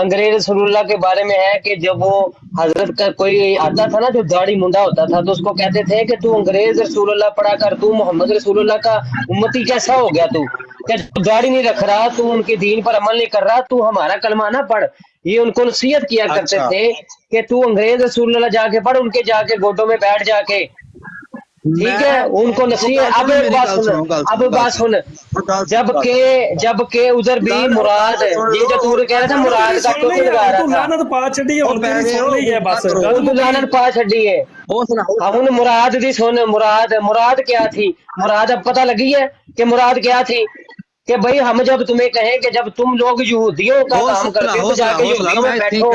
अंग्रेज रसूलुल्लाह के बारे में है कि जब वो हजरत का कोई आता था ना जो दाढ़ी मुंडा होता था, तो उसको कहते थे कि तू अंग्रेज रसूलुल्लाह पढ़ा कर, तू मोहम्मद रसूलुल्लाह का उम्मती कैसा हो गया, तू क्या दाढ़ी नहीं रख रहा, तू उनके दीन पर अमल नहीं कर रहा, तू हमारा कलमा ना पढ़। ये उनको नसीहत किया करते थे कि तू अंग्रेज रसूलुल्लाह जाके पढ़, उनके जाके गोडों में बैठ जाके, ठीक है, उनको नसीहत। अब बात सुन, जबकि उधर भी मुराद, ये जो तू कह रहा था मुराद का टोपी लगा रहा था, लानत पा छड्डी है, हुण तेरी सुन लई है बस, तू लानत पा छड्डी है। हुण मुराद दी सुन, मुराद क्या थी, मुराद अब पता लगी है कि मुराद क्या थी, कि भाई हम जब तुम्हें कहें कि जब तुम लोग यहूदियों का काम करते हो तो जाके यहूदियों में बैठो,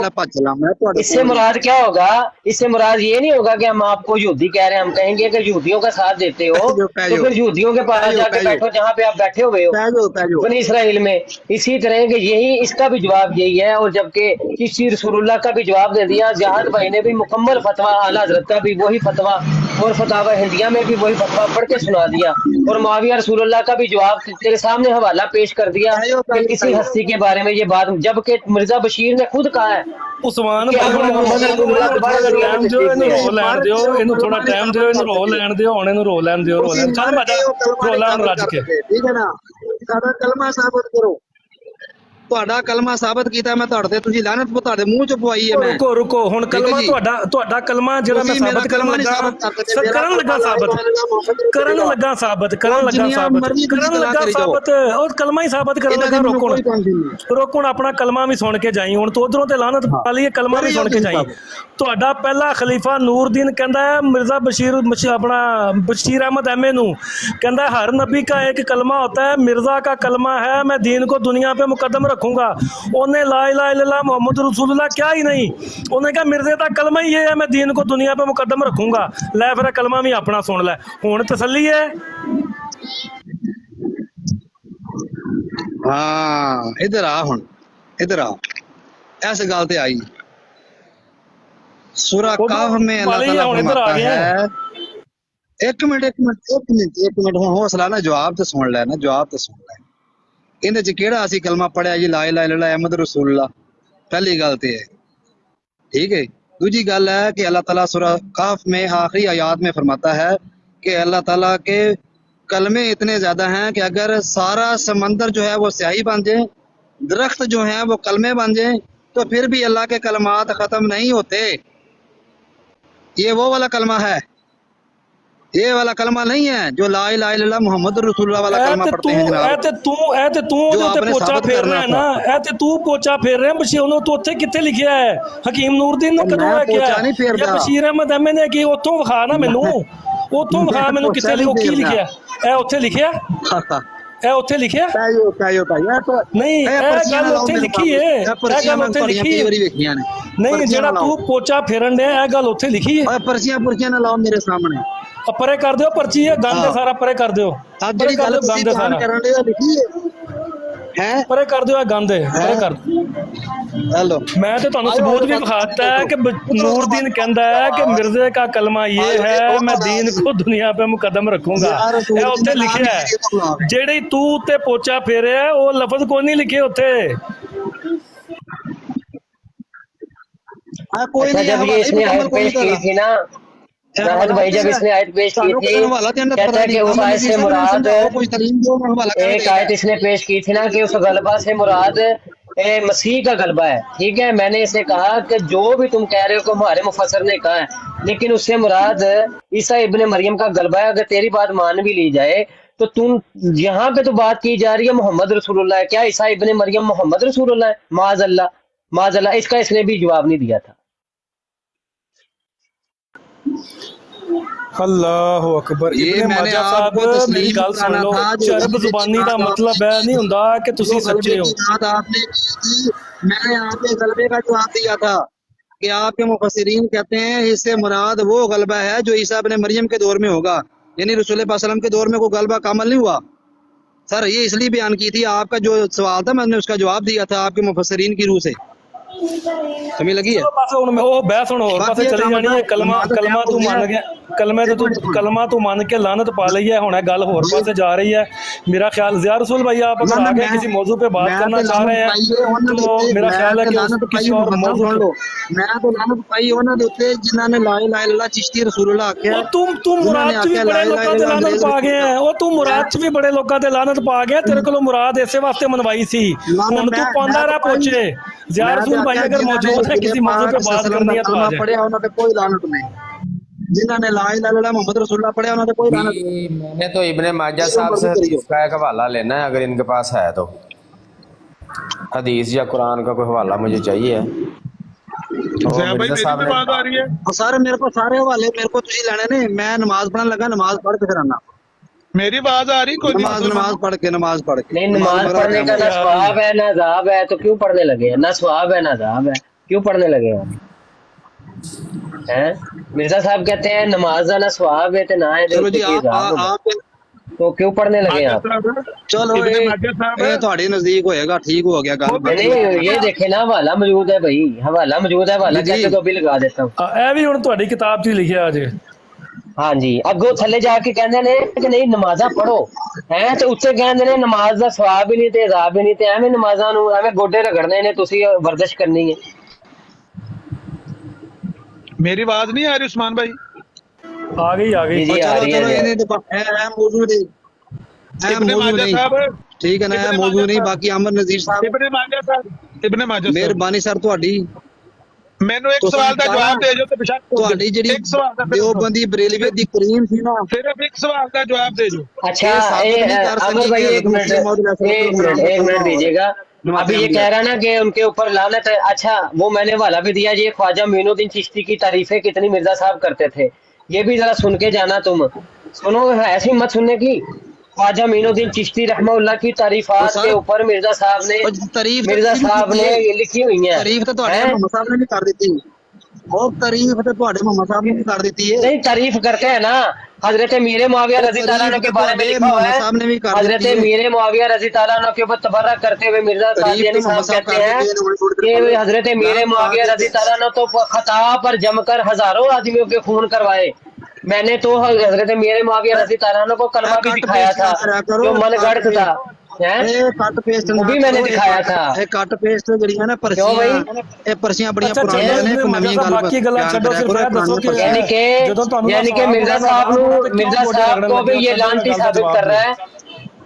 इससे मुराद क्या होगा? इससे मुराद ये नहीं होगा कि हम आपको यहूदी कह रहे हैं, हम कहेंगे कि यहूदियों का साथ देते हो तो फिर यहूदियों के पास जाके बैठो जहाँ पे आप बैठे हुए हो बनी इसराइल में। इसी तरह के यही इसका भी जवाब यही है। और जबकि किसी रसूलुल्लाह का भी जवाब दे दिया, जहाद भाई ने भी मुकम्मल फतवा, आला हजरत का भी वही फतवा और फतावा हिंदिया में भी वही फतवा पढ़ के सुना दिया, और मुआविया रसूलुल्लाह का भी जवाब तेरे सामने हवाला पेश कर दिया कि किसी हस्ती के बारे में ये बात, जबकि मिर्जा बशीर ने खुद कहा है। उस्मान थोड़ा टाइम दिओ, इन्हू रो लैन दिओ, हुण इन्हू रो लैन दिओ, चल बाजा रो लैन रज के, ठीक है ना। साडा कलमा साबित करो, ਤੁਹਾਡਾ ਕਲਮਾ ਸਾਬਤ ਕੀਤਾ ਮੈਂ ਤੁਹਾਡੇ ਤੇ, ਤੁਸੀਂ ਲਾਨਤ ਤੁਹਾਡੇ ਮੂੰਹ ਚ ਪਵਾਈ ਹੈ। ਮੈਂ ਰੁਕੋ ਹੁਣ ਕਲਮਾ ਤੁਹਾਡਾ ਕਲਮਾ ਜਿਹੜਾ ਮੈਂ ਸਾਬਤ ਕਰਨ ਲੱਗਾ ਸਾਬਤ ਉਹ ਕਲਮਾ ਹੀ ਸਾਬਤ ਕਰਨ ਲੱਗਾ। ਰੋਕਣ ਆਪਣਾ ਕਲਮਾ ਵੀ ਸੁਣ ਕੇ ਜਾਈ, ਹੁਣ ਤੋਂ ਉਧਰੋਂ ਤੇ ਲਾਨਤ ਪਾ ਲਈ, ਕਲਮਾ ਵੀ ਸੁਣ ਕੇ ਜਾਈ। ਤੁਹਾਡਾ ਪਹਿਲਾ ਖਲੀਫਾ ਨੂਰਦੀਨ ਕਹਿੰਦਾ ਹੈ ਮਿਰਜ਼ਾ ਬਸ਼ੀਰ अपना बशीर अहमद एम ए कहता है हर नबी का एक कलमा होता है, मिर्जा का कलमा है मैं दीन को दुनिया पे मुकदम रखूंगा। उन्हें ला इलाहा इल्लल्लाह मोहम्मद रसूलुल्लाह क्या ही नहीं, उन्हें कहा मिर्जे का कलमा ही ये है मैं दीन को दुनिया पे मुकदम रखूंगा। लै फिर कलमा भी अपना सुन लै, हुण तसल्ली है। हाँ इधर आ, हुण इधर आ, इस गल ते आई सूरा काफ में अल्लाह ताला फरमाता है। एक मिनट हुण हौसला ना, जवाब तो सुन ले ना, जवाब तो सुन ले। ਇਹਦੇ ਚ ਕਿਹੜਾ ਅਸੀਂ ਕਲਮਾ ਪੜਿਆ ਜੀ ਲਾ ਇਲਾਹਾ ਇਲlallah ਅਹਿਮਦ ਰਸੂਲullah, पहली गल तो है। ठीक है। दूसरी गल है कि अल्लाह ताला सूरा काफ में आखिरी आयात में फरमाता है कि अल्लाह ताला के कलमे इतने ज्यादा हैं कि अगर सारा समंदर जो है वो स्याही बन जाए, दरख्त जो है वो कलमे बन जाए, तो फिर भी अल्लाह के कलमात खत्म नहीं होते। ये वो वाला कलमा है, ये वाला कलमा नहीं है जो ला इलाहा इल्लल्लाह मुहम्मद रसूलुल्लाह वाला कलमा पढ़ते हैं जनाब। ਇਹ ਤੇ ਤੂੰ ਉਹਦੇ ਉੱਤੇ ਪੋਚਾ ਫੇਰ ਰਿਹਾ ਨਾ, ਇਹ ਤੇ ਤੂੰ ਪੋਚਾ ਫੇਰ ਰਿਹਾ। ਬਸ਼ੀਰ ਨੂੰ ਤੂੰ ਉੱਥੇ ਕਿੱਥੇ ਲਿਖਿਆ ਹੈ? ਹਕੀਮ ਨੂਰਦੀਨ ਨੇ ਕਦੋਂ ਇਹ ਕਿਹਾ? ਜਾਂ ਬਸ਼ੀਰ ਅਹਿਮਦ ਐਮਏ ਨੇ ਕੀ? ਉੱਥੋਂ ਵਿਖਾ ਨਾ ਮੈਨੂੰ, ਉੱਥੋਂ ਵਿਖਾ ਮੈਨੂੰ ਕਿੱਥੇ ਲਿਖੋ, ਕੀ ਲਿਖਿਆ? ਇਹ ਉੱਥੇ ਲਿਖਿਆ? ਇਹ ਉੱਥੇ ਲਿਖਿਆ ਨਹੀਂ? ਇਹ ਗੱਲ ਉੱਥੇ ਲਿਖੀ ਹੈ, ਇਹ ਗੱਲ ਉੱਥੇ ਲਿਖੀ ਹੈ ਨਹੀਂ? ਜਿਹੜਾ ਤੂੰ ਪੋਚਾ ਫੇਰਨ ਡਿਆ, ਇਹ ਗੱਲ ਉੱਥੇ ਲਿਖੀ ਹੈ? पर्चियां पुर्चियां ना लाओ मेरे सामने, ਪਰੇ ਕਰ ਦਿਓ ਪਰਚੀ, ਇਹ ਗੰਦ ਹੈ ਸਾਰਾ, ਪਰੇ ਕਰ ਦਿਓ, ਪਰੇ ਕਰ ਦਿਓ ਗੰਦ ਹੈ ਸਾਰਾ, ਪਰੇ ਕਰ ਦਿਓ, ਇਹ ਗੰਦ ਹੈ, ਪਰੇ ਕਰ ਦਿਓ। हेलो, मैं तो ਤੁਹਾਨੂੰ सबूत भी दिखाता है कि नूरदीन कहता है कि मिर्जे का कलमा ये है, मैं दीन को दुनिया पे मुकदम रखूंगा। ਇਹ ਉੱਥੇ ਲਿਖਿਆ ਹੈ। ਜਿਹੜੇ ਤੂੰ ਉੱਤੇ ਪੋਚਾ ਫੇਰਿਆ ਉਹ ਲਫ਼ਜ਼ ਕੋਈ ਨਹੀਂ ਲਿਖੇ ਉੱਥੇ। अच्छा, जब ये इसने आयत पेश की थी ना राहत भाई, जब इसने आयत पेश की थी, कहता है कि उस आयत से मुराद, एक आयत इसने पेश की थी ना कि उस गलबा से मुराद मसीह का गलबा है। ठीक है, मैंने इसे कहा कि जो भी तुम कह रहे हो कि हमारे मुफस्सर ने कहा है, लेकिन उससे मुराद ईसा इब्ने मरियम का गलबा है। अगर तेरी बात मान भी ली जाए तो तुम यहाँ पे तो बात की जा रही है मोहम्मद रसूलुल्लाह है। क्या ईसा इब्ने मरियम मोहम्मद रसूलुल्लाह है? माज़अल्लाह, माज़अल्लाह। इसका इसने भी जवाब नहीं दिया था। अल्लाह अकबर। ये इब्ने मैंने माजा साहब आपको तस्लीम मेरी गल सुन लो, कराना था, जो चरब इसकी जुबानी का बात मतलब है नहीं हुंदा कि तुसी सच्चे हो। बात आपने की थी, मैंने आपके गलबे का जवाब दिया था कि आपके मुफस्सिरीन कहते हैं इससे मुराद वो गलबा है जो ईसा इब्ने मरियम के दौर में होगा, यानी रसूल पाक सल्लल्लाहु अलैहि वसल्लम के दौर में कोई गलबा कामल नहीं हुआ। सर ये इसलिए बयान की थी, आपका जो सवाल था मैंने उसका जवाब दिया था आपके मुफस्सिरीन की रूह से। समझ लगी है? बस हुन मैं ਉਹ ਬਹਿਸ ਹੁਣ ਹੋਰ ਪਾਸੇ ਚਲੀ ਜਾਣੀ ਹੈ। ਕਲਮਾ ਤੂੰ ਮੰਨ ਗਿਆ, कलमा तू मान के लानत पा ली है, हुण गल होर पासे जा रही है। मेरा ख्याल ज़िया रसूल भाई आप अगर आगे किसी मौजू पे बात करना चाह रहे हैं तो मेरा ख्याल है कि किसी और मौजू मैं तो लानत पाई उन्हां दे उत्ते जिन्हां ने ला इलाहा इल्लल्लाह चिश्ती रसूलुल्लाह आख्या। तू मुराद च भी बड़े लोकां ते लानत पा गए हैं, ओ तू मुराद च भी बड़े लोकां ते लानत पा गया। तेरे कोलों मुराद इसे वास्ते मनवाई सी, हुण तू पांदा रह पहुंचे। ज़िया रसूल भाई अगर मौजूद है किसी मौजू पे बात करनी है तो आ जाए। पढ़िया उन्हां ते कोई लानत नहीं, जिन्हां ने ला इलाहा इल्लल्लाह मुहम्मद रसूलुल्लाह पढ़िया उन्हां ते कोई लानत नहीं। मैंने तो इब्ने माजा साहब से इसका एक हवाला लेना है, अगर इनके पास है तो हदीस या कुरान का कोई हवाला मुझे चाहिए। सर मेरे को सारे हवाले मेरे को तुझे लेने ने, मैं नमाज पढ़ने लगा, नमाज पढ़ के फिर आना। मेरी आवाज आ रही? कोई नमाज पढ़ के नहीं, नमाज पढ़ने का ना सवाब है ना अज़ाब है, तो क्यों पढ़ने लगे? ना सवाब है ना अज़ाब है, क्यों पढ़ने लगे हैं? मिर्जा साहब कहते हैं नमाज का ना सवाब है ना है, चलो जी आप तो क्यों पढ़ने लगे आप? चलो ये ਤੁਹਾਡੇ नजदीक होएगा, ठीक हो गया गल। नहीं ये देखे ना हवाला मौजूद है भाई, हवाला मौजूद है, हवाला कहते तो भी लगा देता हूँ। ਇਹ ਵੀ ਹੁਣ ਤੁਹਾਡੀ ਕਿਤਾਬ 'ਚ ਹੀ ਲਿਖਿਆ ਅਜੇ। हाँ जी, अगो थले जाके कहंदे ने कि नहीं नमाज़ां पढ़ो हैं, ते उत्ते कहंदे ने नमाज दा सवाब भी नहीं ते अज़ाब भी नहीं, ते एवें नमाज़ां नूं एवें गोडे रगड़ने ने, तुसी वर्जिश करनी है। मेरी आवाज नहीं आ रही उस्मान भाई? आ गई जी आ रही है। ठीक है ना, मौजूद नहीं। बाकी अमर नजीर साहब, इब्ने माजा साहब, मेहरबानी सर ਤੁਹਾਡੀ ਮੈਨੂੰ ਇੱਕ ਸਵਾਲ ਦਾ ਜਵਾਬ ਦੇ ਦਿਓ ਤੇ ਬਿਸ਼ੱਕ ਤੁਹਾਡੀ ਜਿਹੜੀ ਦੇਵਬੰਦੀ ਬਰੇਲਵੀ ਦੀ ਕਰੀਮ ਸੀ ਨਾ, सिर्फ एक सवाल का जवाब दे दो। अच्छा अमर भाई एक मिनट दीजिएगा। अभी ये कह रहा है ना कि उनके ऊपर लानत है। अच्छा वो मैंने वाला भी दिया, ये ख्वाजा मोइनुद्दीन चिश्ती की तारीफें कितनी मिर्जा साहब करते थे, ये भी जरा सुन के जाना। तुम सुनो, ऐसी मत सुनने की। ख्वाजा मोइनुद्दीन चिश्ती रहमतुल्लाह की तारीफात के ऊपर मिर्जा साहब ने लिखी हुई है। तारीफ तो ਤੁਹਾਡੇ ਮੁਹੰਮਦ ਸਾਹਿਬ ਨੇ ਵੀ ਕਰ ਦਿੱਤੀ, ਉਹ ਤਾਰੀਫ तो ਤੁਹਾਡੇ ਮੁਹੰਮਦ ਸਾਹਿਬ ने भी कर दी है। नहीं तारीफ करते हैं ना, हजरत मीर मुआविया रज़ी ताला अन्हु के बारे में लिखा हुआ है। हजरत मीर मुआविया रज़ी ताला अन्हु के ऊपर तबर्रक करते हुए मिर्जा कादियानी साहब कहते हैं कि हजरत मीर मुआविया रज़ी ताला अन्हु तो खता पर जमकर हजारों आदमियों के खून करवाए। मैंने तो हजरत मीर मुआविया रज़ी ताला अन्हु को कलमा भी दिखाया था जो मनगढ़ंत था। हैं? ਇਹ ਕੱਟ ਪੇਸਟ वो भी मैंने दिखाया था। ਇਹ ਕੱਟ ਪੇਸਟ ਜਿਹੜੀਆਂ ਨਾ क्यों भाई? ਪਰਚੀਆਂ ਇਹ ਪਰਚੀਆਂ ਬੜੀਆਂ ਅੱਛਾ ਪੁਰਾਣੀਆਂ ਨੇ, ਕੋਈ ਨਵੀਂ ਗੱਲ ਬਾਕੀ ਗੱਲਾਂ ਛੱਡੋ, ਸਿਰਫ ਇਹ ਦੱਸੋ ਕਿ यानी कि मिर्जा साहब को भी ये लानती साबित कर रहा है।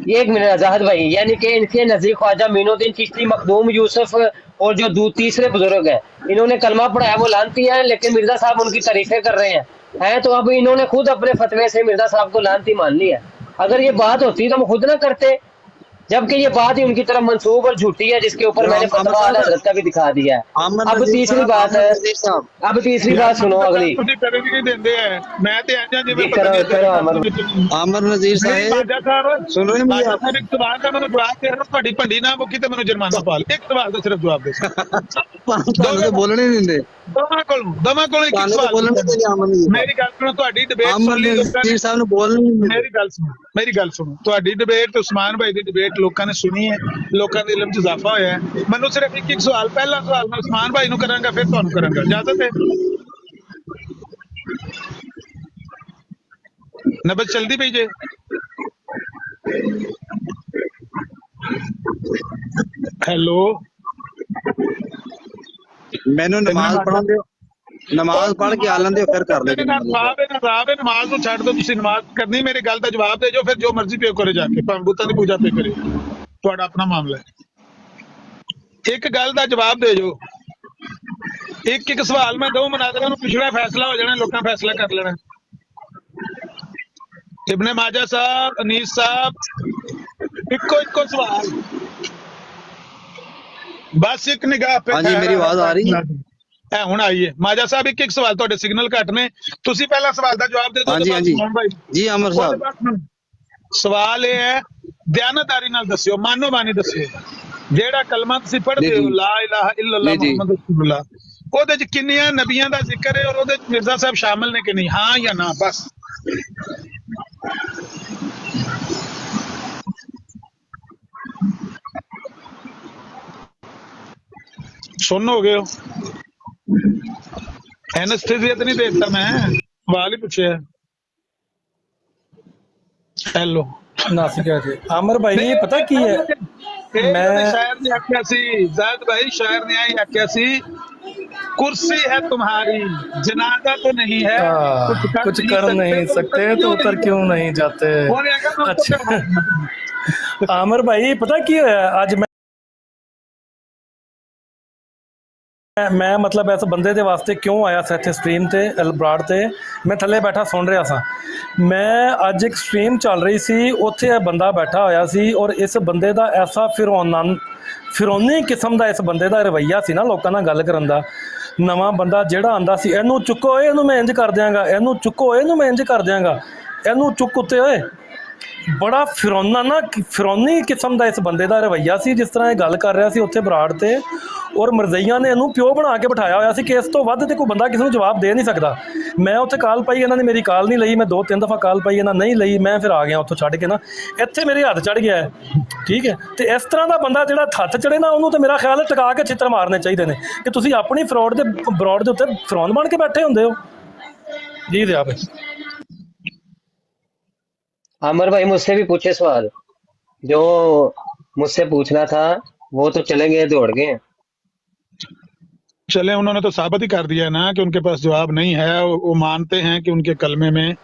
ये एक मिनट अजाहद भाई, यानी कि इनके नजदीक ख्वाजा मीनुद्दीन चिश्ती, मखदूम यूसुफ और जो तीसरे बुजुर्ग हैं, इन्होंने कलमा पढ़ा है, वो लानती हैं, लेकिन मिर्जा साहब उनकी तारीफें कर रहे हैं। तो अब इन्होंने खुद अपने फतवे से मिर्जा साहब को लानती मान लिया। अगर ये बात होती तो हम खुद ना करते, जबकि ये बात ही उनकी तरफ मंसूब और झूठी है, जिसके ऊपर मैंने फतवा आला हज़रत का भी दिखा दिया है। अब तीसरी बात है, अब तीसरी बात सुनो अगली। ਤੁਸੀਂ ਕਰਨ ਨਹੀਂ ਦਿੰਦੇ ਐ, ਮੈਂ ਤੇ ਆਂਦਾ ਜਿਵੇਂ जी करो करो अमर। ਆਮਰ ਨਜ਼ੀਰ ਮੇਰੀ ਸਾਹਿਬ ਮਾਜਾ ਸਾਹਿਬ ਸੁਣ ਰਹੇ ਹੋ ਮੇਰੀ ਮਾਜਾ ਸਾਹਿਬ, ਇੱਕ ਸਵਾਲ ਦਾ ਮੈਨੂੰ ਜਵਾਬ ਦੇ ਦਿਓ। ਤੁਹਾਡੀ ਭੰਡੀ ਨਾ ਮੁੱਕੀ ਤੇ ਮੈਨੂੰ ਜੁਰਮਾਨਾ ਪਾ ਲਓ। ਇੱਕ ਸਵਾਲ ਦਾ ਸਿਰਫ ਜਵਾਬ ਦੇ ਤੁਹਾਨੂੰ ਤੇ ਬੋਲਣੇ ਨਹੀਂ ਦਿੰਦੇ, ਦਮਾ ਕੋਲ ਇੱਕ ਤੁਹਾਨੂੰ ਤੇ ਸਵਾਲ। ਬੋਲਣ ਨਹੀਂ ਦਿੰਦੇ ਆਮਰ ਨਜ਼ੀਰ ਮੇਰੀ ਗੱਲ ਸੁਣੋ, ਤੁਹਾਡੀ ਡਿਬੇਟ ਆਮਰ ਸੁਣ ਲਈ ਲੋਕਾਂ ਨੇ। ਨਜ਼ੀਰ ਸਾਹਿਬ ਨੂੰ ਬੋਲਣ ਨਹੀਂ ਦਿੰਦੇ। ਮੇਰੀ ਗੱਲ ਸੁਣੋ, ਤੁਹਾਡੀ ਡਿਬੇਟ ਤੇ ਉਸਮਾਨ ਭਾਈ ਦੀ ਡਿਬੇਟ ਲੋਕਾਂ ਨੇ ਸੁਣੀ ਹੈ, ਲੋਕਾਂ ਦੇ ਇਲਮ 'ਚ ਇਜ਼ਾਫਾ ਹੋਇਆ ਹੈ। ਮੈਨੂੰ ਸਿਰਫ ਇੱਕ ਸਵਾਲ, ਪਹਿਲਾ ਸਵਾਲ ਮੈਂ ਉਸਮਾਨ ਭਾਈ ਨੂੰ ਕਰਾਂਗਾ, ਫਿਰ ਤੁਹਾਨੂੰ ਕਰਾਂਗਾ, ਇਜਾਜ਼ਤ ਹੈ? ਨਬਜ਼ ਚਲਦੀ ਪਈ ਜੇ? ਹੈਲੋ, ਮੈਨੂੰ ਨਮਾਜ਼ ਪੜ੍ਹਨ ਦਿਓ, ਨਮਾਜ਼ ਪੜ੍ਹ ਕੇ ਆ ਲੈਂਦੇ ਹੋ, ਫਿਰ ਕਰ ਲੈ ਨਮਾਜ਼ ਨੂੰ ਛੱਡ ਦਿਓ, ਤੁਸੀਂ ਨਮਾਜ਼ ਕਰਨੀ, ਮੇਰੀ ਗੱਲ ਦਾ ਜਵਾਬ ਦੇ ਜੋ, ਫਿਰ ਜੋ ਮਰਜ਼ੀ ਪੇ ਕਰੇ ਜਾ ਕੇ, ਭਾਵੇਂ ਬੁੱਤਾਂ ਦੀ ਪੂਜਾ ਪੇ ਕਰੇ, ਤੁਹਾਡਾ ਆਪਣਾ ਮਾਮਲਾ ਹੈ। ਇੱਕ ਗੱਲ ਦਾ ਜਵਾਬ ਦੇ ਜੋ, ਇੱਕ ਸਵਾਲ ਮੈਂ ਦਊਂ, ਮੁਨਾਜ਼ਰਾ ਨੂੰ ਪਿਛੜਾ ਫੈਸਲਾ ਹੋ ਜਾਣਾ, ਲੋਕਾਂ ਫੈਸਲਾ ਕਰ ਲੈਣਾ। ਇਬਨ ਮਾਜਾ ਸਾਹਿਬ, ਅਨੀਸ ਸਾਹਿਬ, ਇੱਕੋ ਸਵਾਲ, ਬਸ ਇੱਕ ਨਿਗਾਹ पे। ਹਾਂਜੀ, ਮੇਰੀ ਆਵਾਜ਼ ਆ ਰਹੀ ਹੈ? ਐ ਹੁਣ ਆਈ ਹੈ। ਮਾਜਾ ਸਾਹਿਬ ਇੱਕ ਸਵਾਲ, ਤੁਹਾਡੇ ਸਿਗਨਲ ਘੱਟ ਨੇ, ਤੁਸੀਂ ਪਹਿਲਾ ਸਵਾਲ ਦਾ ਜਵਾਬ ਦੇ ਦਿਓ। ਹਾਂਜੀ ਹਾਂਜੀ ਜੀ ਆਮਰ ਸਾਹਿਬ, ਸਵਾਲ ਇਹ ਹੈ, ਦਿਆਨਤਦਾਰੀ ਨਾਲ ਦੱਸਿਓ, ਮਾਨੋ ਮਾਨੀ ਦੱਸਿਓ, ਜਿਹੜਾ ਕਲਮਾ ਤੁਸੀਂ ਪੜ੍ਹਦੇ ਹੋ, ਲਾ ਇਲਾਹਾ ਇল্লাল্লাਹ ਮੁਹੰਮਦ ਰਸੂਲੁল্লাহ, ਉਹਦੇ ਚ ਕਿੰਨੀਆਂ ਨਬੀਆਂ ਦਾ ਜ਼ਿਕਰ ਹੈ ਔਰ ਉਹਦੇ ਚ ਮਿਰਜ਼ਾ ਸਾਹਿਬ ਸ਼ਾਮਿਲ ਨੇ ਕਿ ਨਹੀਂ, ਹਾਂ ਜਾਂ ਨਾ? ਬਸ सुन हो गए हो? एनेस्थेसिया तो नहीं देता, मैं सवाल ही पूछे। हेलो नासिक है जी। आमिर भाई पता की है, मैं शायर ने आख्या सी, जायद भाई शायर ने आई आख्या सी, कुर्सी है तुम्हारी, जनाजा तो नहीं है, कुछ कर नहीं सकते तो उतर क्यों नहीं जाते। अच्छा आमिर भाई पता की है, आज मैं मतलब इस बंदे के वास्ते क्यों आया सा इत्थे स्ट्रीम ते अलबराड़ ते, मैं थले बैठा सुन रहा सा, मैं अज एक स्ट्रीम चल रही सी, उत्थे यह बंदा बैठा होया सी और इस बंदे का ऐसा फिरौनी किस्म का इस बंदे का रवैया सी ना, लोगों नाल गल करन दा। नवां बंदा जिहड़ा आंदा सी, इहनूं चुको, इहनूं मैं इंज कर दियांगा, इहनूं चुको, इहनूं मैं इंज कर दियांगा, इहनूं चुक उत्ते ओए, बड़ा फिरौनी किस्म का इस बंदे का रवैया सी। जिस तरह ये गल कर रहा सी उत्थे बराड़ ते, और मरजईया ने इहनूं प्यो बना के बिठाया होया सी कि इस तो वध ते कोई बंदा किसी नूं जवाब दे नहीं सकदा। मैं उत्थे कॉल पाई, इन्हां ने मेरी कॉल नहीं लई, मैं 2-3 दफ़ा कॉल पाई, इन्हां नहीं लई, मैं फिर आ गया उत्थों छड्ड के ना, इत्थे मेरे हत्थ चढ़ गया है, ठीक है। तो इस तरह का बंदा जिहड़ा हत्थ चढ़े ना, उन्होंने तो मेरा ख्याल है टका के छित्तर मारने चाहिए ने, कि तुसीं अपनी फ्रॉड दे ब्रॉड दे उत्ते फिरौन बन के बैठे हुंदे हो जी। दे आप आमिर भाई मुझसे भी पूछे सवाल, जो मुझसे पूछना था वो तो चले गए, दौड़ गए। चले, उन्होंने तो साबित ही कर दिया ना कि उनके पास जवाब नहीं है। वो मानते हैं कि उनके कलमे में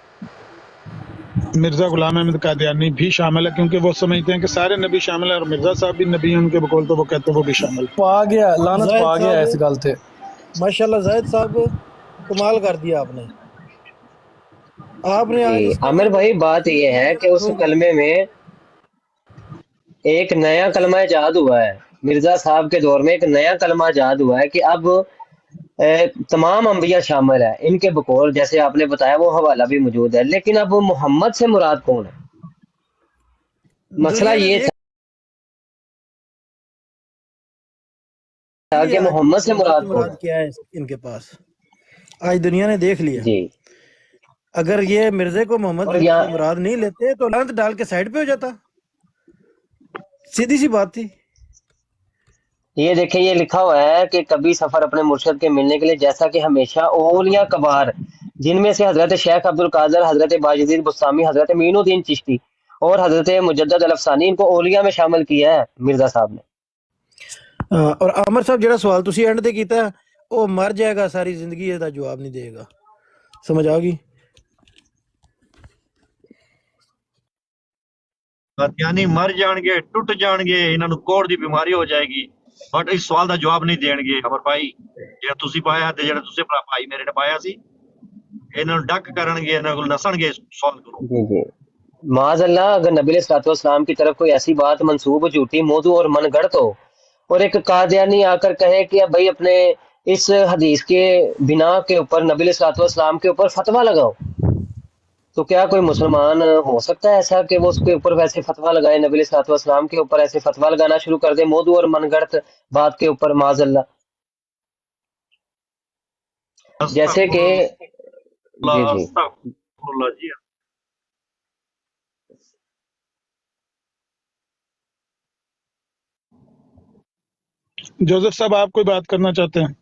मिर्जा गुलाम अहमद कादियानी भी शामिल है, क्योंकि वो समझते हैं कि सारे नबी शामिल है और मिर्जा साहब भी नबी हैं उनके बकौल, तो वो कहते हैं वो भी शामिल पा गया, लानत पा गया इस गल ते। माशाल्लाह जाहिद साहब कमाल कर दिया आपने आमिर भाई बात ये है कि उस कलमे में एक नया कलमा इजाद हुआ है, मिर्जा साहब के दौर में एक नया कलमा इजाद हुआ है कि अब तमाम अंबिया शामिल है इनके बकौल, जैसे आपने बताया वो हवाला भी मौजूद है, लेकिन अब मोहम्मद से मुराद कौन है? मसला ये था कि मोहम्मद से मुराद क्या है इनके पास, आज दुनिया ने देख लिया जी। अगर ये मिर्जे को मोहम्मद मुराद नहीं लेते तो लानत डाल के साइड पे हो जाता, सीधी सी बात थी। ये देखिए, ये लिखा हुआ है कि कभी सफर अपने मुर्शद के मिलने के लिए, जैसा कि हमेशा औलिया कबार, जिनमें से हजरत शेख अब्दुल कादर, हजरत बायजीद बुस्तामी, हजरत मीनुद्दीन चिश्ती اور حضرت مجدد الافسانی ان کو اولیاء میں شامل کیا ہے مرزا صاحب نے. اور عامر صاحب جڑا سوال تسی اینڈ تے کیتا وہ مر جائے گا ساری زندگی دا جواب نہیں دے گا, سمجھ آ گئی؟ قادیانی مر جان گے, ٹوٹ جان گے, انہاں نوں کوڑ دی بیماری ہو جائے گی, بٹ اس سوال دا جواب نہیں دین گے. عمر بھائی جڑا تسی پایا تے جڑا تسی بھائی میرے نے پایا سی, انہاں نوں ڈک کرن گے, انہاں کول نسن گے سوال کرو. جی جی معاذ اللہ, اگر نبی علیہ الصلوۃ والسلام کی طرف کوئی ایسی بات منسوب جھوٹی موضوع اور من گڑت ہو, اور ایک قادیانی آ کر کہے کہ بھائی اپنے اس حدیث کے بنا کے اوپر نبی علیہ الصلوۃ والسلام کے اوپر فتویٰ لگاؤ, تو کیا کوئی مسلمان ہو سکتا ہے ایسا کہ وہ اس کے اوپر ویسے فتویٰ لگائے, نبی علیہ الصلوۃ والسلام کے اوپر ایسے فتویٰ لگانا شروع کر دے موضوع اور من گڑت بات کے اوپر, معاذ اللہ. جیسے کہ جی جی استغفر اللہ جی. جوزف صاحب آپ کوئی بات کرنا چاہتے ہیں؟